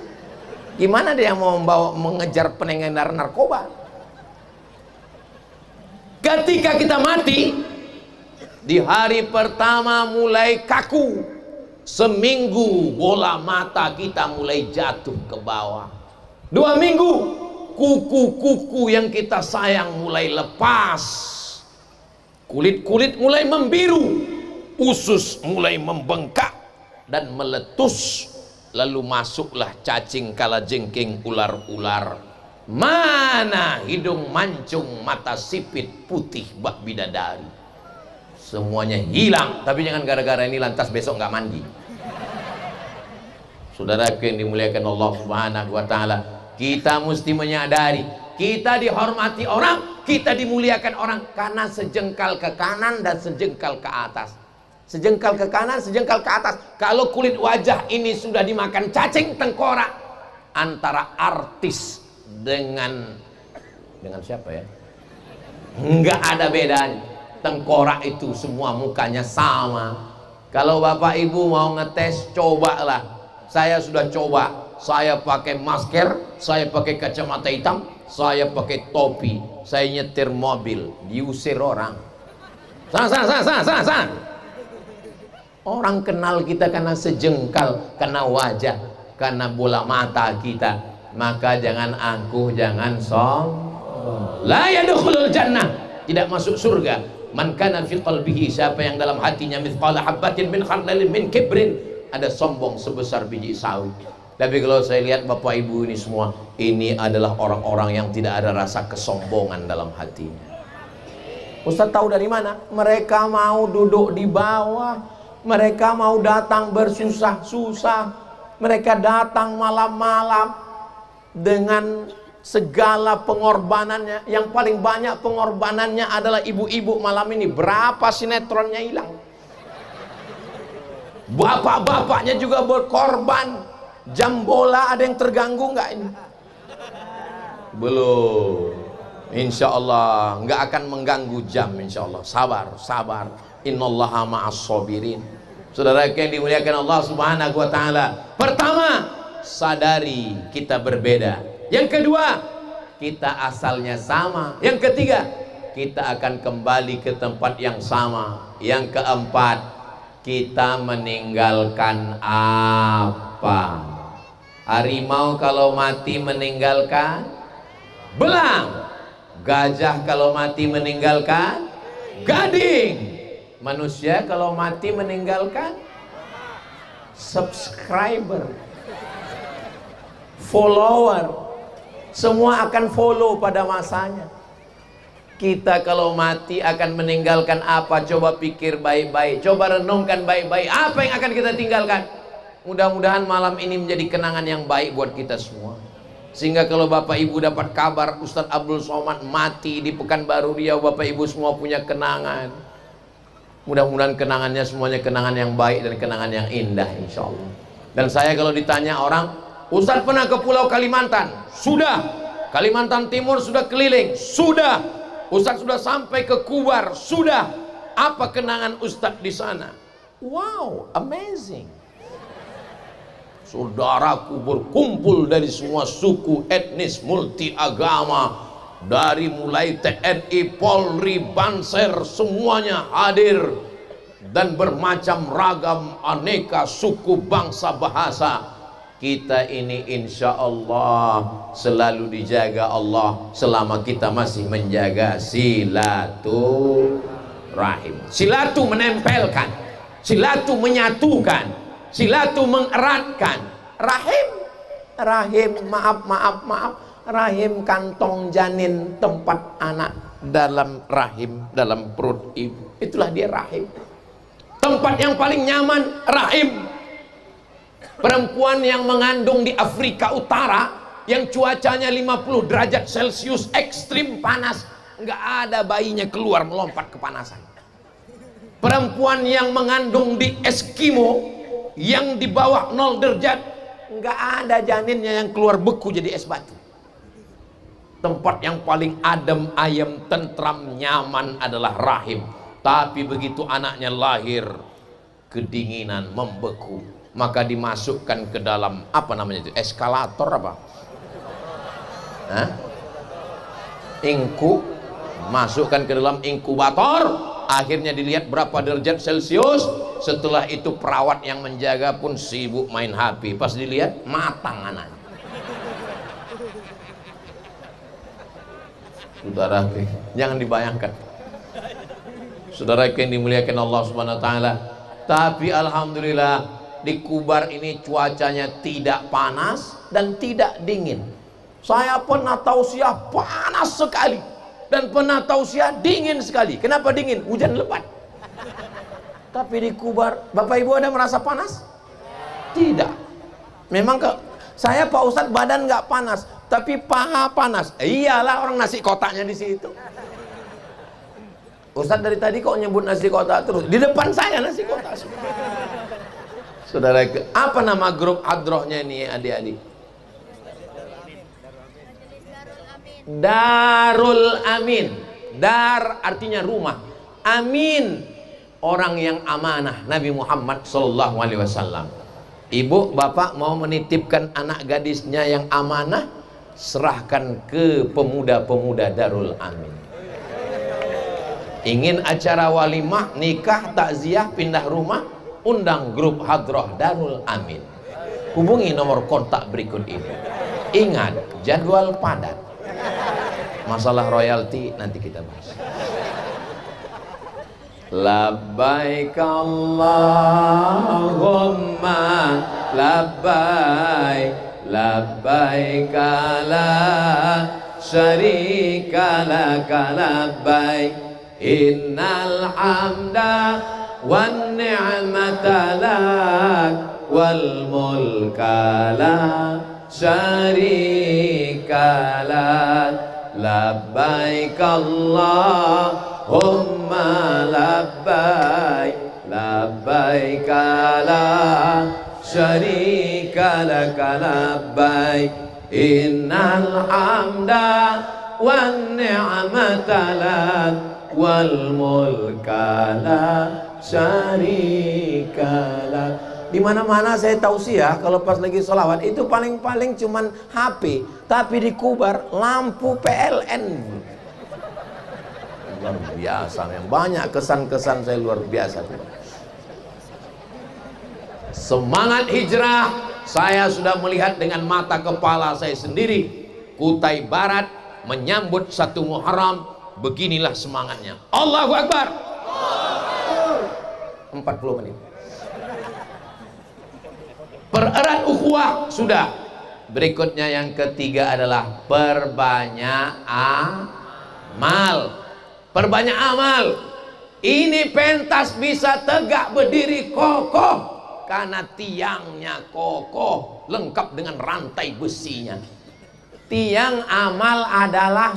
Gimana dia mau mengejar pengedar narkoba? Ketika kita mati, di hari pertama mulai kaku. Seminggu bola mata kita mulai jatuh ke bawah. 2 minggu kuku-kuku yang kita sayang mulai lepas. Kulit-kulit mulai membiru. Usus mulai membengkak dan meletus. Lalu masuklah cacing, kalajengking, ular-ular. Mana hidung mancung, mata sipit, putih bak bidadari. Semuanya hilang. Tapi jangan gara-gara ini lantas besok nggak mandi. Saudaraku yang dimuliakan Allah Subhanahu wa Ta'ala, kita mesti menyadari kita dihormati orang, kita dimuliakan orang karena sejengkal ke kanan dan sejengkal ke atas. Sejengkal ke kanan, sejengkal ke atas. Kalau kulit wajah ini sudah dimakan cacing tengkorak, antara artis dengan siapa ya? Nggak ada bedanya. Tengkorak itu semua mukanya sama. Kalau bapak ibu mau ngetes, cobalah. Saya sudah coba. Saya pakai masker, saya pakai kacamata hitam, saya pakai topi, saya nyetir mobil, diusir orang. Sana. Orang kenal kita karena sejengkal, karena wajah, karena bola mata kita. Maka jangan angkuh, jangan sombong. La yadkhulul jannah, tidak masuk surga. Man kana fi qalbihi, siapa yang dalam hatinya mithqala habatin min khardalin min kibrin, ada sombong sebesar biji sawi. Tapi kalau saya lihat bapak ibu ini semua, ini adalah orang-orang yang tidak ada rasa kesombongan dalam hatinya. Ustaz tahu dari mana? Mereka mau duduk di bawah, mereka mau datang bersusah-susah, mereka datang malam-malam dengan segala pengorbanannya. Yang paling banyak pengorbanannya adalah ibu-ibu malam ini. Berapa sinetronnya hilang? Bapak-bapaknya juga berkorban. Jam bola ada yang terganggu nggak ini? Belum. Insya Allah nggak akan mengganggu jam. Insya Allah sabar. innallaha ma'as sabirin. Saudara yang dimuliakan Allah Subhanahu wa taala, pertama, sadari kita berbeda. Yang kedua, kita asalnya sama. Yang ketiga, kita akan kembali ke tempat yang sama. Yang keempat, kita meninggalkan apa? Harimau kalau mati meninggalkan belang. Gajah kalau mati meninggalkan gading. Manusia kalau mati meninggalkan subscriber, follower. Semua akan follow pada masanya. Kita kalau mati akan meninggalkan apa? Coba pikir baik-baik, coba renungkan baik-baik. Apa yang akan kita tinggalkan? Mudah-mudahan malam ini menjadi kenangan yang baik buat kita semua. Sehingga kalau Bapak Ibu dapat kabar Ustadz Abdul Somad mati di Pekanbaru Riau, Bapak Ibu semua punya kenangan. Mudah-mudahan kenangannya semuanya kenangan yang baik dan kenangan yang indah, insya Allah. Dan saya kalau ditanya orang, Ustadz pernah ke Pulau Kalimantan? Sudah. Kalimantan Timur sudah keliling? Sudah. Ustadz sudah sampai ke Kubar? Sudah. Apa kenangan Ustadz di sana? Wow, amazing. Saudaraku berkumpul dari semua suku, etnis, multi agama. Dari mulai TNI, Polri, Banser, semuanya hadir. Dan bermacam ragam aneka suku, bangsa, bahasa. Kita ini insya Allah selalu dijaga Allah selama kita masih menjaga silaturahim. Silatu menempelkan, silatu menyatukan, silatu mengeratkan. Rahim, maaf, rahim kantong janin, tempat anak dalam rahim, dalam perut ibu. Itulah dia rahim. Tempat yang paling nyaman, rahim. Perempuan yang mengandung di Afrika Utara, yang cuacanya 50 derajat Celcius, ekstrim panas, nggak ada bayinya keluar melompat kepanasan. Perempuan yang mengandung di Eskimo, yang di bawah 0 derajat, nggak ada janinnya yang keluar beku jadi es batu. Tempat yang paling adem, ayem, tentram, nyaman adalah rahim. Tapi begitu anaknya lahir, kedinginan, membeku, maka dimasukkan ke dalam apa namanya itu? Eskalator apa? Hah? Masukkan ke dalam inkubator. Akhirnya dilihat berapa derajat Celcius. Setelah itu perawat yang menjaga pun sibuk main HP. Pas dilihat matang anaknya. Saudara, jangan dibayangkan. Saudara yang dimuliakan Allah Subhanahu wa taala. Tapi alhamdulillah di Kubar ini cuacanya tidak panas dan tidak dingin. Saya pernah tausiah panas sekali dan pernah tausiah dingin sekali. Kenapa dingin? Hujan lebat. Tapi di Kubar, Bapak Ibu ada merasa panas? Tidak. Memang saya Pak Ustadz badan nggak panas, tapi paha panas. Iyalah, orang nasi kotaknya di situ. Ustadz dari tadi kok nyebut nasi kotak terus? Di depan saya nasi kotak. Saudara, apa nama grup hadrohnya ini adik-adik? Darul Amin. Dar artinya rumah. Amin, orang yang amanah. Nabi Muhammad SAW. Ibu, bapak mau menitipkan anak gadisnya yang amanah, serahkan ke pemuda-pemuda Darul Amin. Ingin acara walimah, nikah, takziah, pindah rumah, undang grup hadroh Darul Amin. Hubungi nomor kontak berikut ini. Ingat, jadwal padat. Masalah royalti nanti kita bahas. Labbaik Allahumma labbaik, labbaik la syarika laka labbaik, innal hamda wan ni'mata lak wal mulka la syarika lak. Labbaik Allahumma labbaik, labbaik la syarika laka labbaik, innal hamda wan ni'mata lak wal mulka la syarikalah. Di mana-mana saya tausiah kalau pas lagi sholawat itu paling-paling cuman HP, tapi di Kubar lampu PLN. Luar biasa, yang banyak kesan-kesan saya luar biasa. Semangat hijrah saya sudah melihat dengan mata kepala saya sendiri. Kutai Barat menyambut 1 Muharram, beginilah semangatnya. Allahu Akbar. 40 menit. Pererat ukhuwah sudah. Berikutnya yang ketiga adalah perbanyak amal. Perbanyak amal. Ini pentas bisa tegak berdiri kokoh karena tiangnya kokoh, lengkap dengan rantai besinya. Tiang amal adalah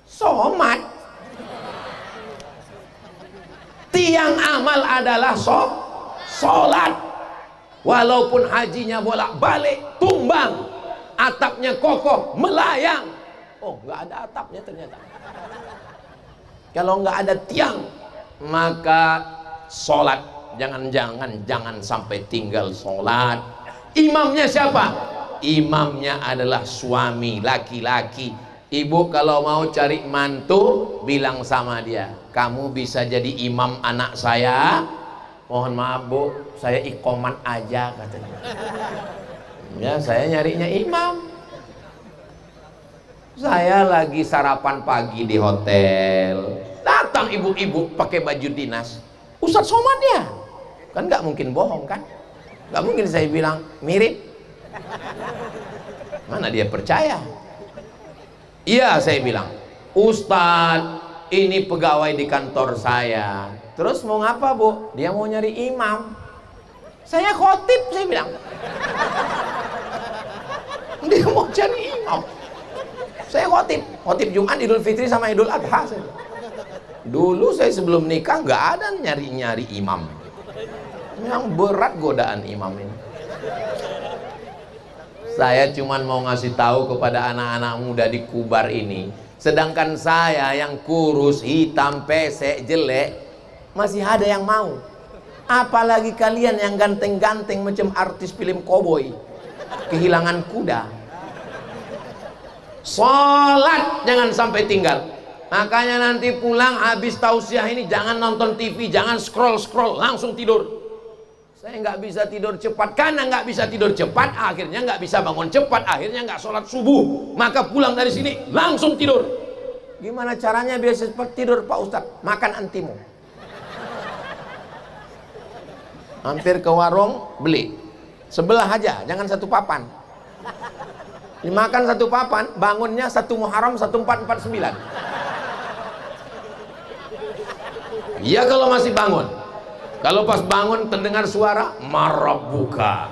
somat. Tiang amal adalah sholat. Walaupun hajinya bolak-balik, tumbang, atapnya kokoh, melayang. Oh, nggak ada atapnya ternyata. Kalau nggak ada tiang, maka sholat jangan sampai tinggal sholat. Imamnya siapa? Imamnya adalah suami laki-laki. Ibu kalau mau cari mantu, bilang sama dia, kamu bisa jadi imam anak saya. Mohon maaf bu, saya iqomat aja katanya. Ya, saya nyarinya imam. Saya lagi sarapan pagi di hotel, datang ibu-ibu pakai baju dinas. Ustadz somad ya? Kan nggak mungkin bohong kan? Nggak mungkin saya bilang mirip. Mana dia percaya? Iya, saya bilang, Ustadz, ini pegawai di kantor saya. Terus mau ngapa bu? Dia mau nyari imam. Saya khotib, saya bilang. Dia mau cari imam. Saya khotib Jumat, Idul Fitri sama Idul Adha. Dulu saya sebelum nikah nggak ada nyari imam. Yang berat godaan imam ini. Saya cuman mau ngasih tahu kepada anak-anak muda di Kubar ini, sedangkan saya yang kurus, hitam, pesek, jelek, masih ada yang mau. Apalagi kalian yang ganteng-ganteng macam artis film koboi, kehilangan kuda. Sholat jangan sampai tinggal. Makanya nanti pulang habis tausiah ini jangan nonton TV, jangan scroll, langsung tidur. Saya nggak bisa tidur cepat, karena nggak bisa tidur cepat, akhirnya nggak bisa bangun cepat, akhirnya nggak sholat subuh. Maka pulang dari sini langsung tidur. Gimana caranya biar cepat tidur Pak Ustadz? Makan antimu. Hampir ke warung beli, sebelah aja, jangan satu papan. Dimakan satu papan, bangunnya 1 Muharram 1449. Iya kalau masih bangun. Kalau pas bangun terdengar suara marabbuka.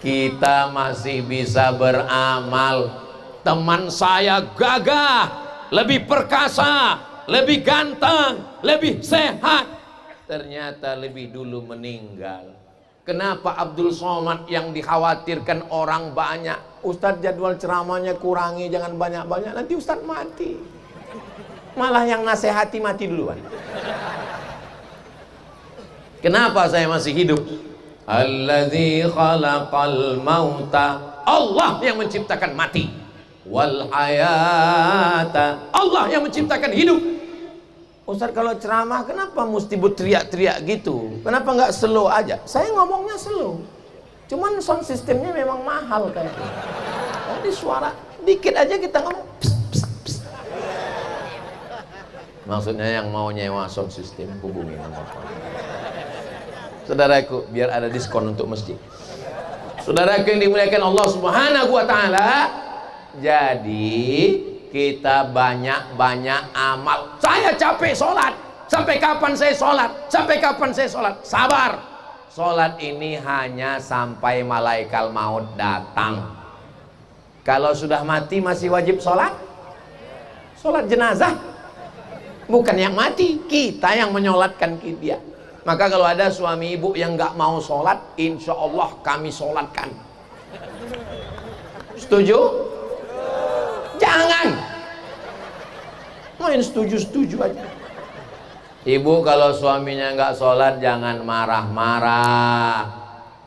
Kita masih bisa beramal. Teman saya gagah, lebih perkasa, lebih ganteng, lebih sehat, ternyata lebih dulu meninggal. Kenapa Abdul Somad yang dikhawatirkan orang banyak? Ustadz jadwal ceramahnya kurangi, jangan banyak-banyak, nanti Ustadz mati. Malah yang nasihati mati duluan. Kenapa saya masih hidup? Alladzi khalaqal mauta, Allah yang menciptakan mati. Wal hayata, Allah yang menciptakan hidup. Ustadz kalau ceramah kenapa mesti berteriak-teriak gitu? Kenapa nggak slow aja? Saya ngomongnya slow, cuman sound systemnya memang mahal kayaknya. Jadi suara dikit aja kita ngomong pss, pss, pss. Maksudnya yang mau nyewa sound system hubungi nomor. Saudaraku, biar ada diskon untuk masjid. Saudaraku yang dimuliakan Allah Subhanahu wa taala, jadi kita banyak-banyak amal. Saya capek sholat. Sampai kapan saya sholat? Sampai kapan saya sholat? Sabar. Sholat ini hanya sampai malaikat maut datang. Kalau sudah mati masih wajib sholat? Sholat jenazah. Bukan yang mati, kita yang menyolatkan dia. Maka kalau ada suami ibu yang nggak mau sholat, insya Allah kami sholatkan. Setuju? Main setuju-setuju aja. Ibu kalau suaminya nggak sholat jangan marah-marah.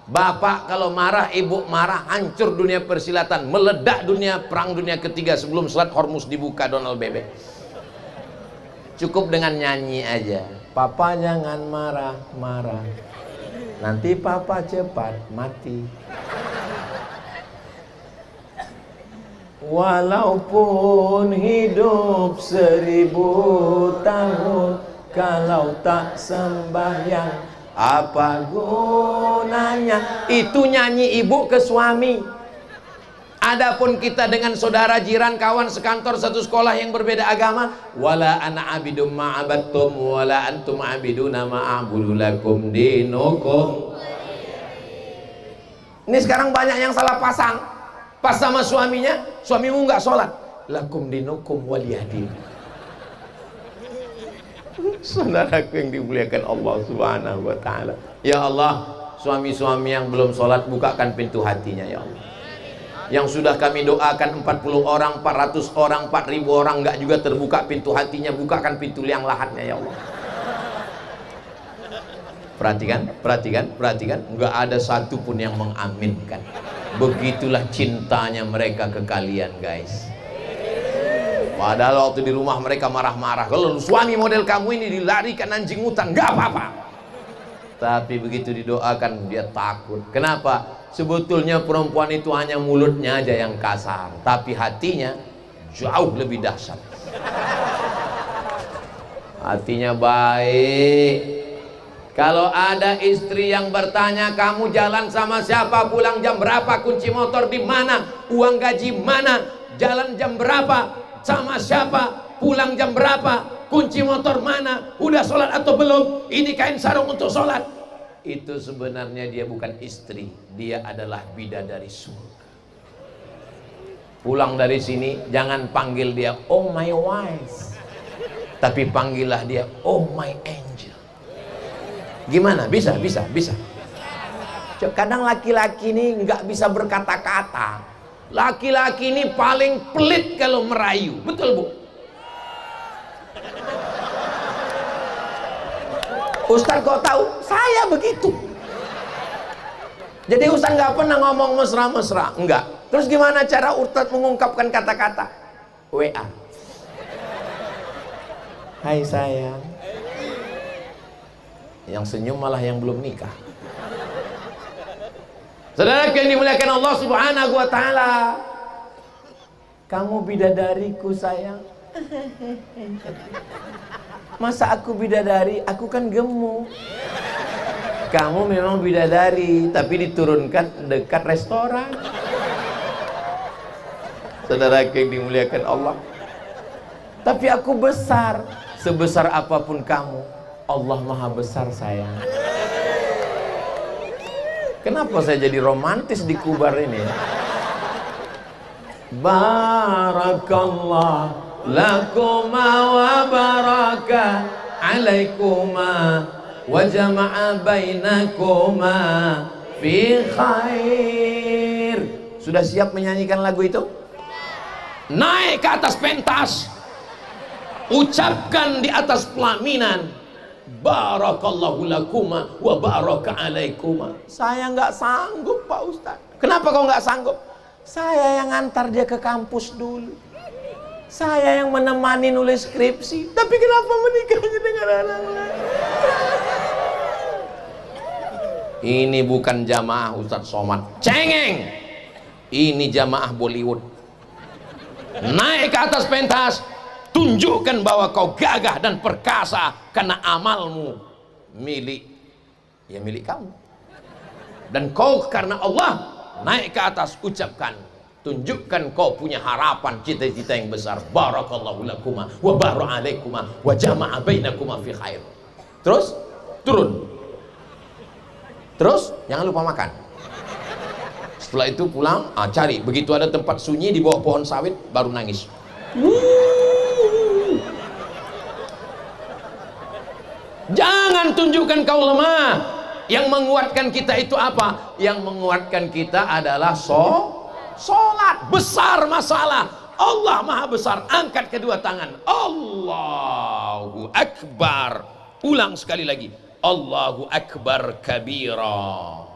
Bapak kalau marah, ibu marah, hancur dunia persilatan, meledak dunia perang dunia ketiga sebelum sholat Hormuz dibuka Donald Bebek. Cukup dengan nyanyi aja. Papa jangan marah-marah, nanti papa cepat mati. Walaupun hidup 1000 tahun, kalau tak sembahyang apa gunanya? Itu nyanyi ibu ke suami. Adapun kita dengan saudara, jiran, kawan sekantor, satu sekolah yang berbeda agama, wala ana abidum ma'abattum wala antum abiduna ma'abudu lakum dinukum. Ini sekarang banyak yang salah pasang. Pas sama suaminya, suamimu nggak sholat, lakum dinukum waliyadin. Saudaraku yang dimuliakan Allah Subhanahu wa ta'ala. Ya Allah, suami-suami yang belum sholat, bukakan pintu hatinya ya Allah. Yang sudah kami doakan 40 orang, 400 orang, 4000 orang nggak juga terbuka pintu hatinya, bukakan pintu liang lahatnya ya Allah. Perhatikan, nggak ada satupun yang mengaminkan. Begitulah cintanya mereka ke kalian guys. Padahal waktu di rumah mereka marah-marah, kalau suami model kamu ini dilarikan anjing hutan, nggak apa-apa. Tapi begitu didoakan dia takut. Kenapa? Sebetulnya perempuan itu hanya mulutnya aja yang kasar, tapi hatinya jauh lebih dahsyat. Hatinya baik. Kalau ada istri yang bertanya, kamu jalan sama siapa, pulang jam berapa, kunci motor di mana, uang gaji mana, jalan jam berapa, sama siapa, pulang jam berapa, kunci motor mana, udah sholat atau belum, ini kain sarung untuk sholat, itu sebenarnya dia bukan istri, dia adalah bidadari surga. Pulang dari sini jangan panggil dia oh my wife, tapi panggillah dia oh my angel. Gimana? Bisa. Kadang laki-laki ini nggak bisa berkata-kata. Laki-laki ini paling pelit kalau merayu. Betul bu? Ustaz kok tahu? Saya begitu. Jadi Ustaz nggak pernah ngomong mesra-mesra. Enggak. Terus gimana cara Ustaz mengungkapkan kata-kata? WA. Hai sayang. Yang senyum malah yang belum nikah. Saudara yang dimuliakan Allah Subhanahu wa ta'ala, kamu bidadariku sayang. Masa aku bidadari? Aku kan gemuk. Kamu memang bidadari, tapi diturunkan dekat restoran. Saudara yang dimuliakan Allah, tapi aku besar. Sebesar apapun kamu, Allah maha besar sayang. Kenapa saya jadi romantis di kubar ini? Barakallah lakuma wa baraka alaikuma wa jama'a bainakuma fi khair. Sudah siap menyanyikan lagu itu? Naik ke atas pentas, ucapkan di atas pelaminan, barakallahu lakuma wa baraka alaikuma. Saya nggak sanggup Pak Ustaz. Kenapa kau nggak sanggup? Saya yang ngantar dia ke kampus dulu, saya yang menemani nulis skripsi. Tapi kenapa menikahnya dengan anak lain? Ini bukan jamaah Ustaz Somad cengeng, ini jamaah Bollywood. Naik ke atas pentas, tunjukkan bahwa kau gagah dan perkasa karena amalmu milik kamu, dan kau karena Allah naik ke atas, ucapkan, tunjukkan kau punya harapan, cita-cita yang besar. Barakallahu lakuma wa baraka alaikuma wa jama'a bainakuma fi khair. Terus turun, terus jangan lupa makan. Setelah itu pulang, cari, begitu ada tempat sunyi di bawah pohon sawit, baru nangis. Jangan tunjukkan kau lemah. Yang menguatkan kita itu apa? Yang menguatkan kita adalah sholat. Besar masalah Allah maha besar. Angkat kedua tangan, Allahu Akbar. Ulang sekali lagi, Allahu Akbar kabira.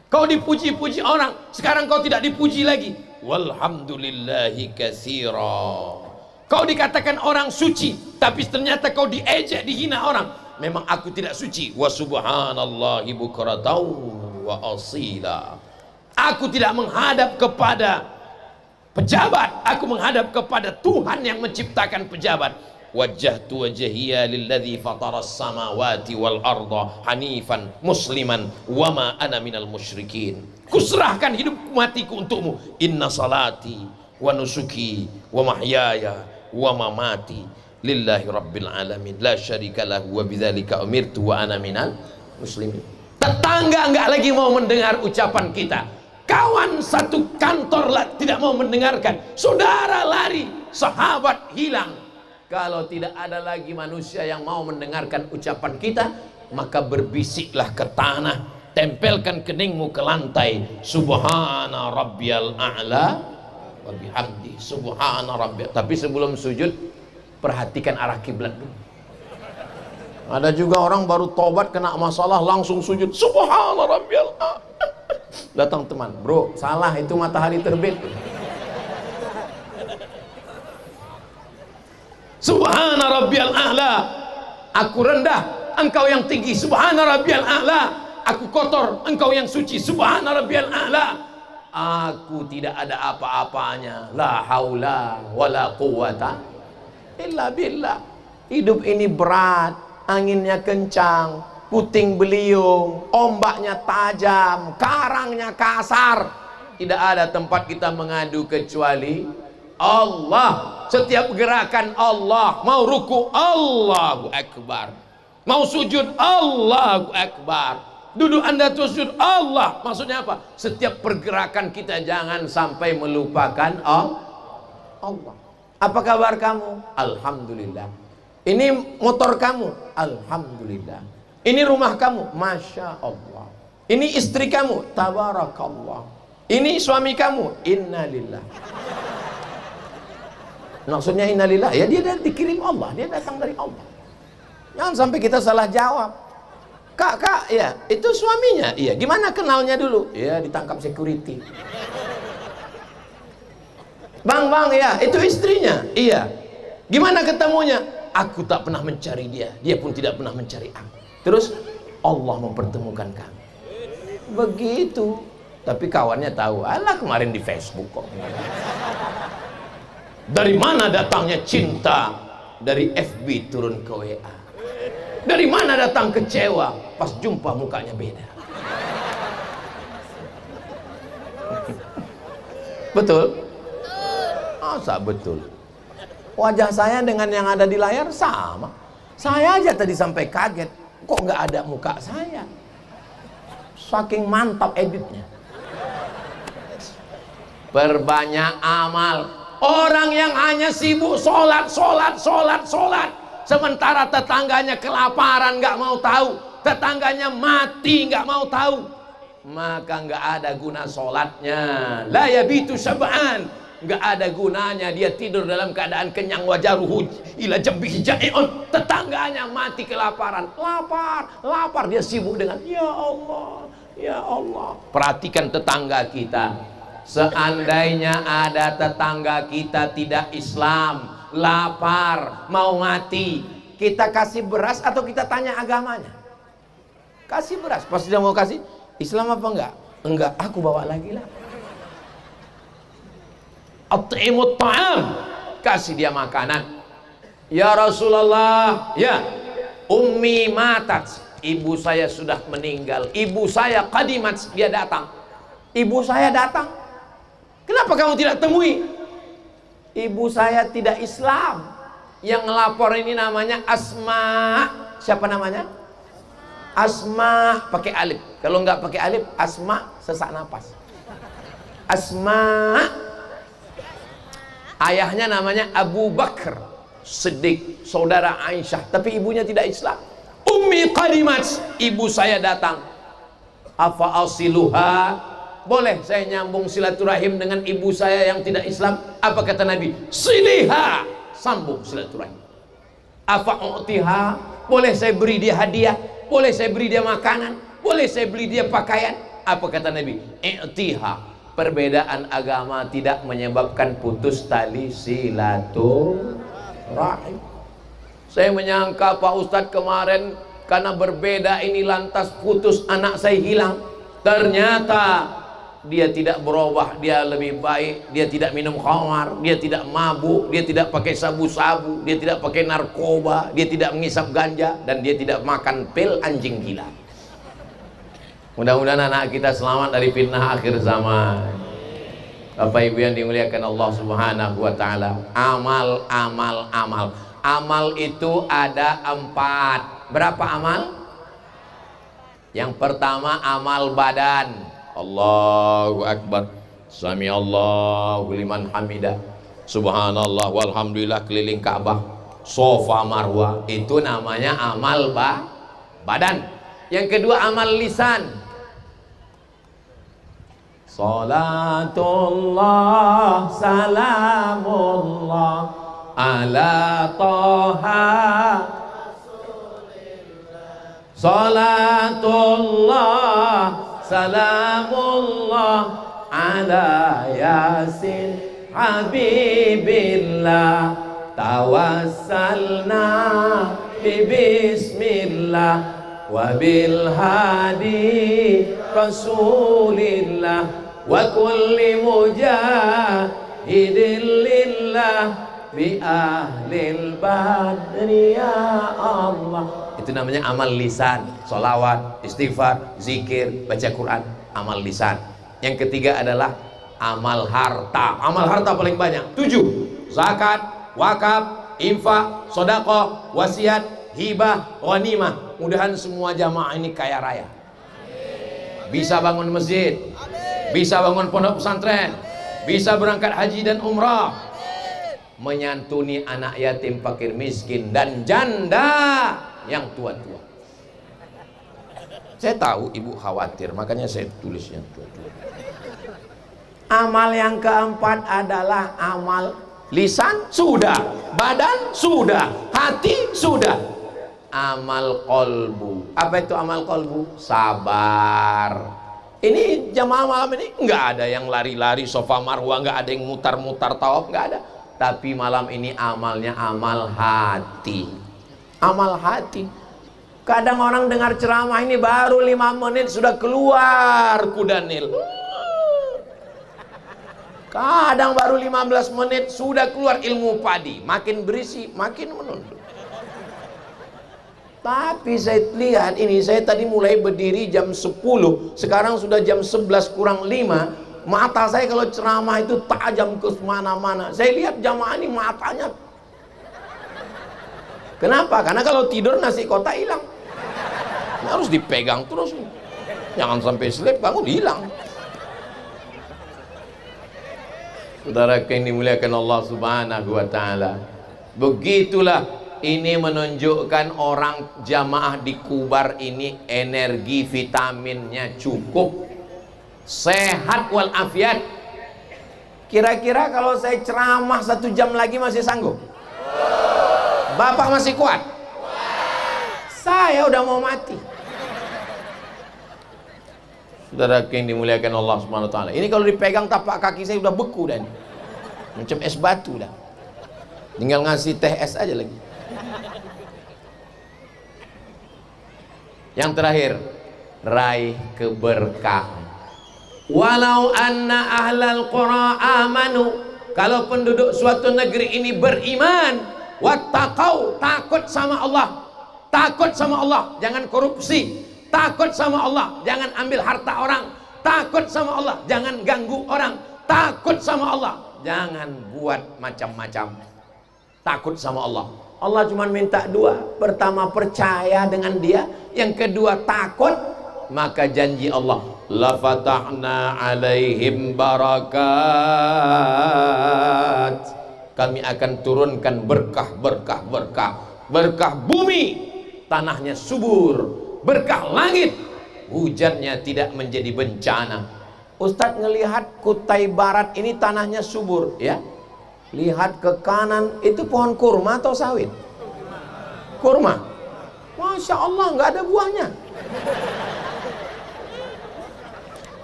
Kau dipuji-puji orang, sekarang kau tidak dipuji lagi. Walhamdulillahi katsira. Kau dikatakan orang suci, tapi ternyata kau diejek, dihina orang. Memang aku tidak suci. Wa subhanallahi bukratan wa asila. Aku tidak menghadap kepada pejabat, aku menghadap kepada Tuhan yang menciptakan pejabat. Wajjahtu wajhiya lilladzi fataras samawati wal arda hanifan musliman wa ma ana minal musyrikin. Kuserahkan hidupku matiku untukmu. Inna salati wa nusuki wa mahyaya wa mamati lillahi rabbil alamin la syarika lahu wa bidzalika umirtu wa ana minal muslimin. Tetangga enggak lagi mau mendengar ucapan kita. Kawan satu kantor tidak mau mendengarkan. Saudara lari, sahabat hilang. Kalau tidak ada lagi manusia yang mau mendengarkan ucapan kita, maka berbisiklah ke tanah, tempelkan keningmu ke lantai. Subhana rabbiyal a'la wa bihamdi. Subhana rabbiyal. Tapi sebelum sujud, perhatikan arah kiblat dulu. Ada juga orang baru tobat kena masalah langsung sujud. Subhana rabbiyal a'la. Datang teman, bro, salah, itu matahari terbit. Subhana rabbiyal a'la. Aku rendah, engkau yang tinggi. Subhana rabbiyal a'la. Aku kotor, engkau yang suci. Subhana rabbiyal a'la. Aku tidak ada apa-apanya. La haula wala quwata illa billah. Hidup ini berat, anginnya kencang, puting beliung, ombaknya tajam, karangnya kasar. Tidak ada tempat kita mengadu kecuali Allah. Setiap gerakan Allah. Mau ruku, Allahu Akbar. Mau sujud, Allahu Akbar. Duduk Anda sujud, Allah. Maksudnya apa? Setiap pergerakan kita jangan sampai melupakan Allah. Apa kabar kamu? Alhamdulillah. Ini motor kamu? Alhamdulillah. Ini rumah kamu? Masya Allah. Ini istri kamu? Tabarakallah. Ini suami kamu? Innalillah. Maksudnya innalillah, ya dia dikirim Allah, dia datang dari Allah. Jangan sampai kita salah jawab. Kak, ya itu suaminya. Iya, gimana kenalnya dulu? Ya ditangkap security. Bang, ya itu istrinya. Iya. Gimana ketemunya? Aku tak pernah mencari dia, dia pun tidak pernah mencari aku. Terus Allah mempertemukan kami. Begitu. Tapi kawannya tahu, alah kemarin di Facebook kok. Dari mana datangnya cinta? Dari FB turun ke WA. Dari mana datang kecewa? Pas jumpa mukanya beda. Betul? Masa betul? Wajah saya dengan yang ada di layar sama. Saya aja tadi sampai kaget, kok nggak ada muka saya? Saking mantap editnya. Perbanyak amal. Orang yang hanya sibuk sholat, sementara tetangganya kelaparan nggak mau tahu, tetangganya mati nggak mau tahu, maka nggak ada guna sholatnya. La yabitu sab'an, nggak ada gunanya dia tidur dalam keadaan kenyang. Wajaruhu ila jambihi ja'i'un, tetangganya mati kelaparan, lapar, dia sibuk dengan ya Allah. Perhatikan tetangga kita. Seandainya ada tetangga kita tidak Islam, lapar, mau mati, kita kasih beras atau kita tanya agamanya? Kasih beras. Pas dia mau kasih, Islam apa enggak? Enggak, aku bawa lagi lah. At'imut ta'am, kasih dia makanan. Ya Rasulullah, ya ummi matat, ibu saya sudah meninggal. Ibu saya qadimat, dia datang. Ibu saya datang. Kenapa kamu tidak temui? Ibu saya tidak Islam. Yang ngelapor ini namanya Asma. Siapa namanya? Asma pakai alif. Kalau nggak pakai alif, Asma sesak napas. Asma. Ayahnya namanya Abu Bakar Siddiq, saudara Aisyah, tapi ibunya tidak Islam. Ummi qadimat, ibu saya datang. Afa asiluha, boleh saya nyambung silaturahim dengan ibu saya yang tidak Islam? Apa kata Nabi? Siliha, sambung silaturahim. Afa u'tiha, boleh saya beri dia hadiah, boleh saya beri dia makanan, boleh saya beli dia pakaian. Apa kata Nabi? I'tiha. Perbedaan agama tidak menyebabkan putus tali silaturahim. Saya menyangka Pak Ustadz kemarin karena berbeda ini lantas putus anak saya hilang. Ternyata dia tidak berubah, dia lebih baik, dia tidak minum khamar, dia tidak mabuk, dia tidak pakai sabu-sabu, dia tidak pakai narkoba, dia tidak mengisap ganja, dan dia tidak makan pil anjing gila. Mudah-mudahan anak kita selamat dari fitnah akhir zaman. Bapak Ibu yang dimuliakan Allah Subhanahu wa ta'ala. Amal, amal, amal. Amal itu ada 4. Berapa amal? Yang pertama amal badan. Allahu Akbar, Sami Allahu liman hamidah, Subhanallah walhamdulillah, keliling Ka'bah, Sofa Marwah. Itu namanya amal badan. Yang kedua amal lisan. Salatullah salamullah ala toha, salatullah salamullah ala yasin habibillah, tawassalna bismillah wa bil hadi rasulillah wa kulli mujahidin lillah bi ahlil badri ya Allah. Itu namanya amal lisan. Sholawat, istighfar, zikir, baca Quran, amal lisan. Yang ketiga adalah amal harta. Amal harta paling banyak 7. Zakat, wakaf, infak, sedekah, wasiat, hibah, ghanimah. Mudahan semua jamaah ini kaya raya, bisa bangun masjid, bisa bangun pondok pesantren, bisa berangkat haji dan umrah, menyantuni anak yatim, fakir miskin, dan janda yang tua-tua. Saya tahu ibu khawatir, makanya saya tulis yang tua-tua. Amal yang keempat adalah amal lisan, sudah. Badan, sudah. Hati, sudah. Amal kolbu. Apa itu amal kolbu? Sabar. Ini jamaah malam ini nggak ada yang lari-lari sofa marwah, nggak ada yang mutar-mutar tawaf, nggak ada. Tapi malam ini amalnya amal hati. Amal hati. Kadang orang dengar ceramah ini baru 5 menit sudah keluar kuda nil. Kadang baru 15 menit sudah keluar ilmu padi. Makin berisi, makin menunduk. Tapi saya lihat ini, saya tadi mulai berdiri jam 10, sekarang sudah jam 11 kurang 5. Mata saya kalau ceramah itu tajam ke mana-mana. Saya lihat jamaah ini matanya. Kenapa? Karena kalau tidur nasi kotak hilang. Ini harus dipegang terus. Jangan sampai slip, bangun hilang. Saudara yang dimuliakan Allah Subhanahu wa ta'ala. Begitulah. Ini menunjukkan orang jamaah di Kubar ini energi vitaminnya cukup, sehat walafiat. Kira-kira kalau saya ceramah 1 jam lagi masih sanggup? Bapak masih kuat? Saya udah mau mati. Saudara yang dimuliakan Allah Subhanahu wa ta'ala. Ini kalau dipegang tapak kaki saya udah beku dan macam es batu dah. Tinggal ngasih teh es aja lagi. Yang terakhir, raih keberkahan. Walau anna ahlal qura amanu, kalau penduduk suatu negeri ini beriman, wattaqau, takut sama Allah, takut sama Allah, jangan korupsi, takut sama Allah, jangan ambil harta orang, takut sama Allah, jangan ganggu orang, takut sama Allah, jangan buat macam-macam. Takut sama Allah. Allah cuma minta 2. Pertama, percaya dengan Dia. Yang kedua, takut. Maka janji Allah, la fatahna alaihim barakat, kami akan turunkan berkah, berkah, berkah. Berkah bumi, tanahnya subur. Berkah langit, hujannya tidak menjadi bencana. Ustadz ngelihat Kutai Barat ini tanahnya subur, ya. Lihat ke kanan, itu pohon kurma atau sawit? Kurma. Masya Allah, nggak ada buahnya.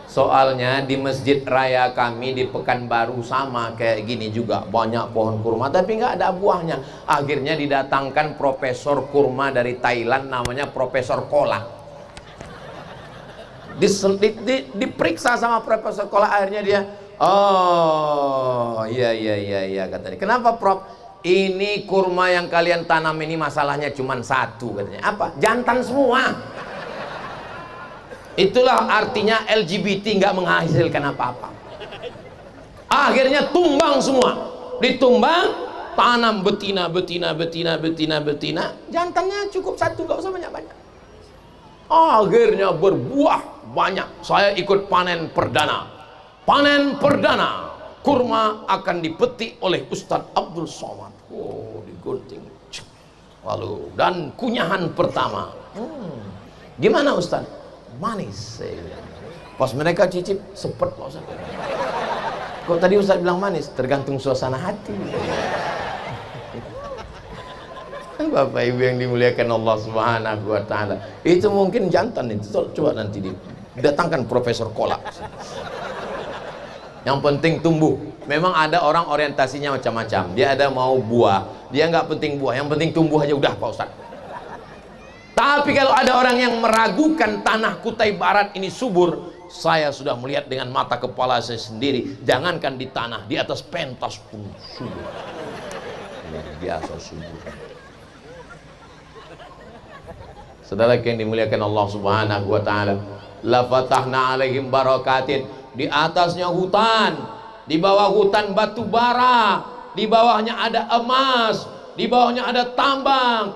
Soalnya di masjid raya kami di Pekanbaru sama kayak gini juga, banyak pohon kurma tapi nggak ada buahnya. Akhirnya didatangkan profesor kurma dari Thailand, namanya Profesor Kola. Diperiksa sama Profesor Kola, akhirnya dia, oh iya katanya. Kenapa Prof? Ini kurma yang kalian tanam ini masalahnya cuma satu katanya. Apa? Jantan semua. Itulah artinya LGBT nggak menghasilkan apa-apa. Akhirnya tumbang semua. Ditumbang, tanam betina. Jantannya cukup satu, nggak usah banyak-banyak. Akhirnya berbuah banyak. Saya ikut panen perdana. Panen perdana. Kurma akan dipetik oleh Ustadz Abdul Somad. Oh, digunting. Lalu, dan kunyahan pertama. Gimana Ustadz? Manis. Pas mereka cicip, sepet Pak Ustaz. Kok tadi Ustaz bilang manis? Tergantung suasana hati. Bapak Ibu yang dimuliakan Allah Subhanahu wa taala. Itu mungkin jantan itu. Coba nanti didatangkan Profesor Kolak. Yang penting tumbuh. Memang ada orang orientasinya macam-macam. Dia ada mau buah, dia nggak penting buah, yang penting tumbuh aja udah Pak Ustaz. Tapi kalau ada orang yang meragukan tanah Kutai Barat ini subur, saya sudah melihat dengan mata kepala saya sendiri. Jangankan di tanah, di atas pentas pun subur. Luar biasa subur. Saudara yang dimuliakan Allah Subhanahu wa taala, la fatahna alaihim barakatin. Di atasnya hutan, di bawah hutan batu bara, di bawahnya ada emas, di bawahnya ada tambang.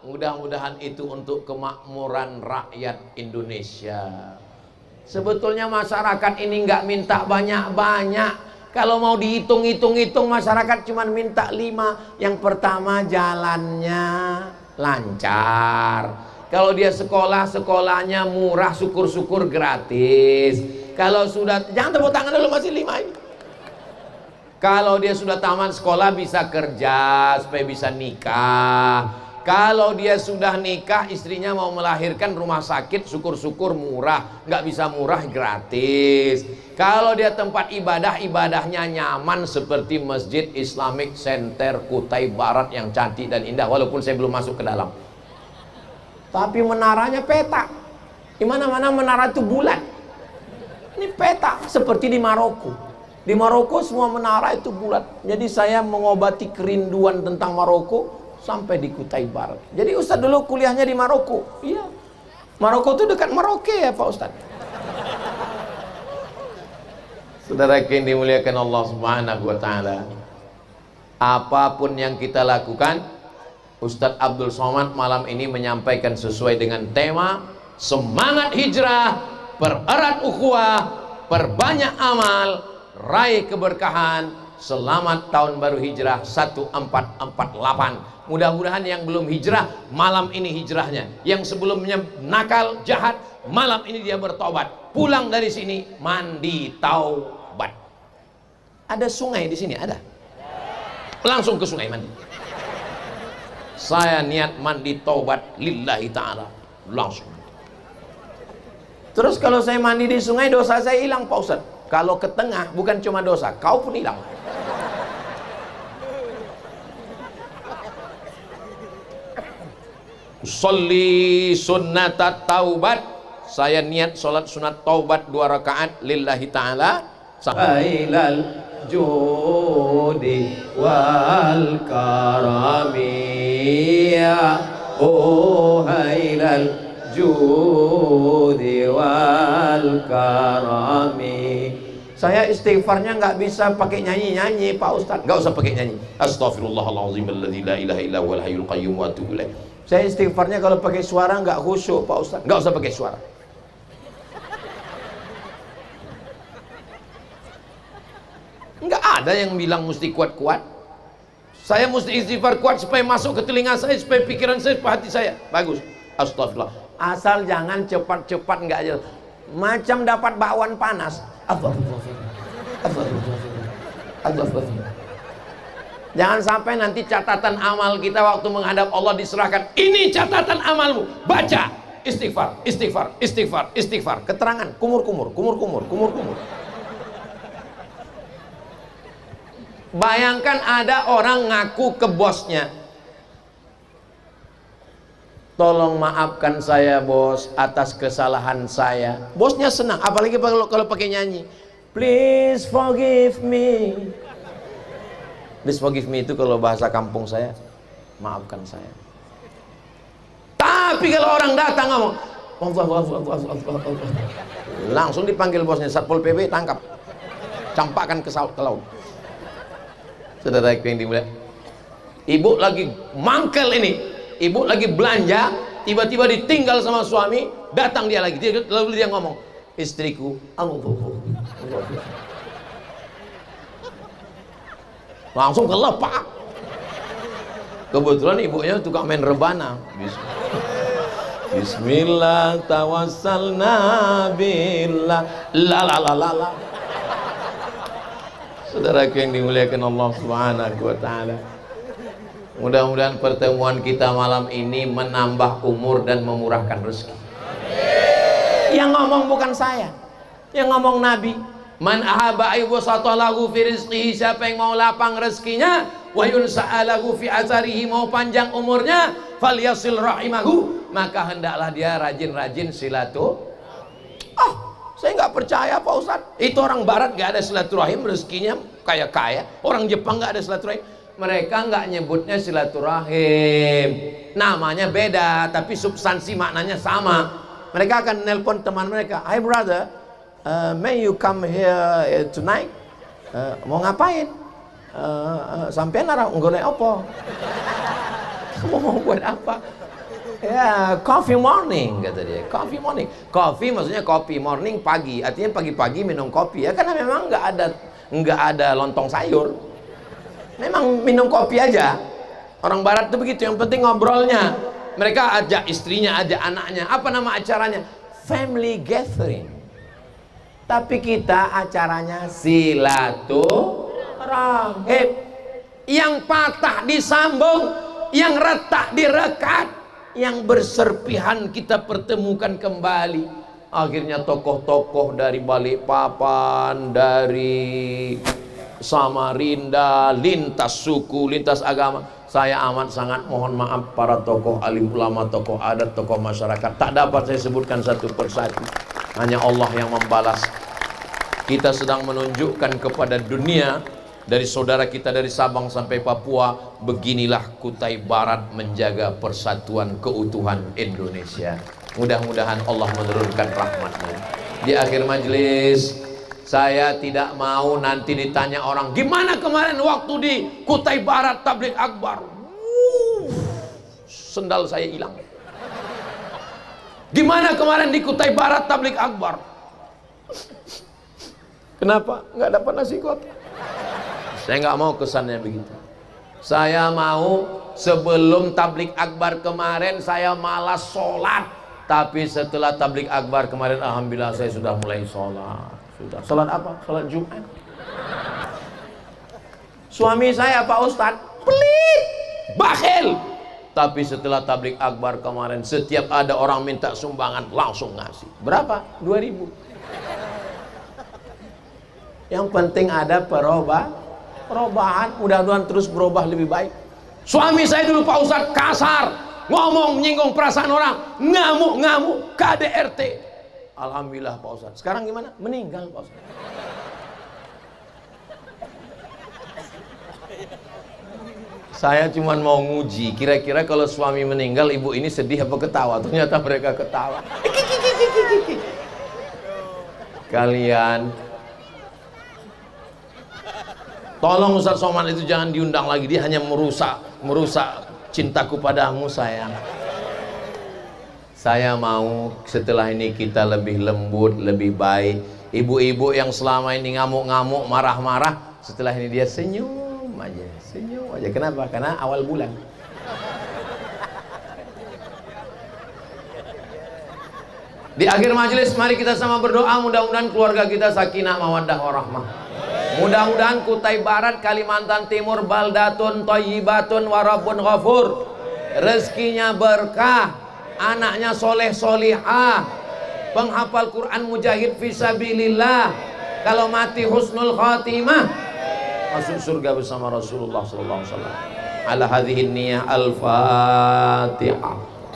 Mudah-mudahan itu untuk kemakmuran rakyat Indonesia. Sebetulnya masyarakat ini nggak minta banyak-banyak. Kalau mau dihitung-hitung masyarakat cuma minta 5. Yang pertama, jalannya lancar. Kalau dia sekolah, sekolahnya murah, syukur-syukur gratis. Kalau sudah, jangan tepuk tangan dulu, masih 5 ini. Kalau dia sudah tamat sekolah bisa kerja supaya bisa nikah. Kalau dia sudah nikah, istrinya mau melahirkan, rumah sakit syukur-syukur murah. Nggak bisa murah, gratis. Kalau dia tempat ibadah, ibadahnya nyaman seperti Masjid Islamic Center Kutai Barat yang cantik dan indah. Walaupun saya belum masuk ke dalam. Tapi menaranya petak. Di mana-mana menara itu bulat. Ini petak seperti di Maroko. Di Maroko semua menara itu bulat. Jadi saya mengobati kerinduan tentang Maroko sampai di Kutai Barat. Jadi Ustadz dulu kuliahnya di Maroko. Iya. Maroko itu dekat Merauke ya Pak Ustadz. Saudara yang dimuliakan Allah Subhanahu wa taala. Apapun yang kita lakukan, Ustadz Abdul Somad malam ini menyampaikan sesuai dengan tema semangat hijrah, pererat ukhuwah, perbanyak amal, raih keberkahan. Selamat tahun baru hijrah 1448. Mudah-mudahan yang belum hijrah malam ini hijrahnya. Yang sebelumnya nakal, jahat, malam ini dia bertobat. Pulang dari sini mandi taubat. Ada sungai di sini, ada. Langsung ke sungai mandi. Saya niat mandi taubat lillahi ta'ala. Langsung. Terus kalau saya mandi di sungai, dosa saya hilang Pak Ustadz. Kalau ke tengah bukan cuma dosa, kau pun hilang. Sholli sunnatat taubat. Saya niat sholat sunat taubat 2 rakaat lillahi ta'ala. Ailal judi wal karami ya ailal judi wal karami. Saya istighfarnya nggak bisa pakai nyanyi-nyanyi Pak Ustadz. Nggak usah pakai nyanyi. Astaghfirullahaladzim alladzi la ilaha illa huwal hayyul qayyum wa atubu ilaih. Saya istighfarnya kalau pakai suara nggak khusyuk Pak Ustadz. Nggak usah pakai suara. Nggak ada yang bilang mesti kuat-kuat. Saya mesti istighfar kuat supaya masuk ke telinga saya, supaya pikiran saya, supaya hati saya bagus. Astagfirullah. Asal jangan cepat-cepat, nggak jelas. Macam dapat bakwan panas, Jangan sampai nanti catatan amal kita waktu menghadap Allah diserahkan, ini catatan amalmu, baca istighfar, istighfar, istighfar, istighfar, keterangan kumur-kumur, kumur-kumur, kumur-kumur. Bayangkan ada orang ngaku ke bosnya, tolong maafkan saya bos atas kesalahan saya. Bosnya senang, apalagi kalau pakai nyanyi, please forgive me. Please forgive me itu kalau bahasa kampung saya, maafkan saya. Tapi kalau orang datang ngomong, langsung dipanggil bosnya, Satpol PP tangkap, campakkan ke laut. Saudara yang dimuliakan, ibu lagi mangkel ini, ibu lagi belanja, tiba-tiba ditinggal sama suami, datang dia lagi, lalu dia ngomong, istriku, langsung kelepak. Kebetulan ibunya tukang main rebana. Bismillah tawassalna billah la la la la la. Saudara yang dimuliakan Allah Subhanahu wa taala, mudah-mudahan pertemuan kita malam ini menambah umur dan memurahkan rezeki. Yang ngomong bukan saya, yang ngomong Nabi. Man ahaba ayyubsata lahu fi rizqihi, siapa yang mau lapang rezekinya, wa yunsa'alahu fi azarihi, mau panjang umurnya, falyasil rahimahu, maka hendaklah dia rajin-rajin silaturahim. Saya nggak percaya Pak Ustadz, itu orang barat nggak ada silaturahim, rezekinya kaya-kaya, orang Jepang nggak ada silaturahim. Mereka nggak nyebutnya silaturahim, namanya beda, tapi substansi maknanya sama. Mereka akan nelpon teman mereka, "Hi brother, may you come here tonight?" Mau ngapain? Sampean arah nggone apa? Kamu mau buat apa? Ya, coffee morning, kata dia. Coffee morning. Coffee maksudnya kopi, morning pagi. Artinya pagi-pagi minum kopi. Ya karena memang nggak ada lontong sayur. Memang minum kopi aja. Orang barat tuh begitu, yang penting ngobrolnya. Mereka ajak istrinya, ajak anaknya. Apa nama acaranya? Family gathering. Tapi kita acaranya silaturahim. Yang patah disambung, yang retak direkat, yang berserpihan kita pertemukan kembali. Akhirnya tokoh-tokoh dari Balikpapan, dari Samarinda, lintas suku, lintas agama. Saya amat sangat mohon maaf para tokoh alim ulama, tokoh adat, tokoh masyarakat, tak dapat saya sebutkan satu persatu. Hanya Allah yang membalas. Kita sedang menunjukkan kepada dunia, dari saudara kita dari Sabang sampai Papua, beginilah Kutai Barat menjaga persatuan keutuhan Indonesia. Mudah-mudahan Allah menurunkan rahmatnya. Di akhir majelis, saya tidak mau nanti ditanya orang, gimana kemarin waktu di Kutai Barat tabligh akbar? Sendal saya hilang. Gimana kemarin di Kutai Barat tabligh akbar? Kenapa? Nggak dapat nasi kotak. Saya nggak mau kesannya begitu. Saya mau sebelum tabligh akbar kemarin saya malas sholat, tapi setelah tabligh akbar kemarin alhamdulillah saya sudah mulai sholat. Sudah. Sholat apa? Sholat Jumat. Suami saya Pak Ustadz pelit, bakhil, tapi setelah tabligh akbar kemarin setiap ada orang minta sumbangan langsung ngasih. Berapa? 2.000. Yang penting ada perubahan, mudah-mudahan terus berubah lebih baik. Suami saya dulu Pak Ustadz kasar, ngomong menyinggung perasaan orang, ngamuk-ngamuk, KDRT. Alhamdulillah Pak Ustadz. Sekarang gimana? Meninggal Pak Ustadz. Saya cuma mau nguji, kira-kira kalau suami meninggal ibu ini sedih apa ketawa? Ternyata mereka ketawa. Kalian tolong Ustaz Somad itu jangan diundang lagi, dia hanya merusak cintaku padamu sayang. Saya mau setelah ini kita lebih lembut, lebih baik. Ibu-ibu yang selama ini ngamuk-ngamuk, marah-marah, setelah ini dia senyum aja, senyum aja. Kenapa? Karena awal bulan. Di akhir majelis mari kita sama berdoa, mudah-mudahan keluarga kita sakinah mawaddah warahmah. Mudah-mudahan Kutai Barat, Kalimantan Timur baldatun thayyibatun warabun ghafur. Rezekinya berkah, anaknya soleh solihah, penghafal Quran mujahid fisabilillah. Kalau mati husnul khatimah, masuk surga bersama Rasulullah sallallahu alaihi wasallam. Ala hadhihi niyah al-Fatihah.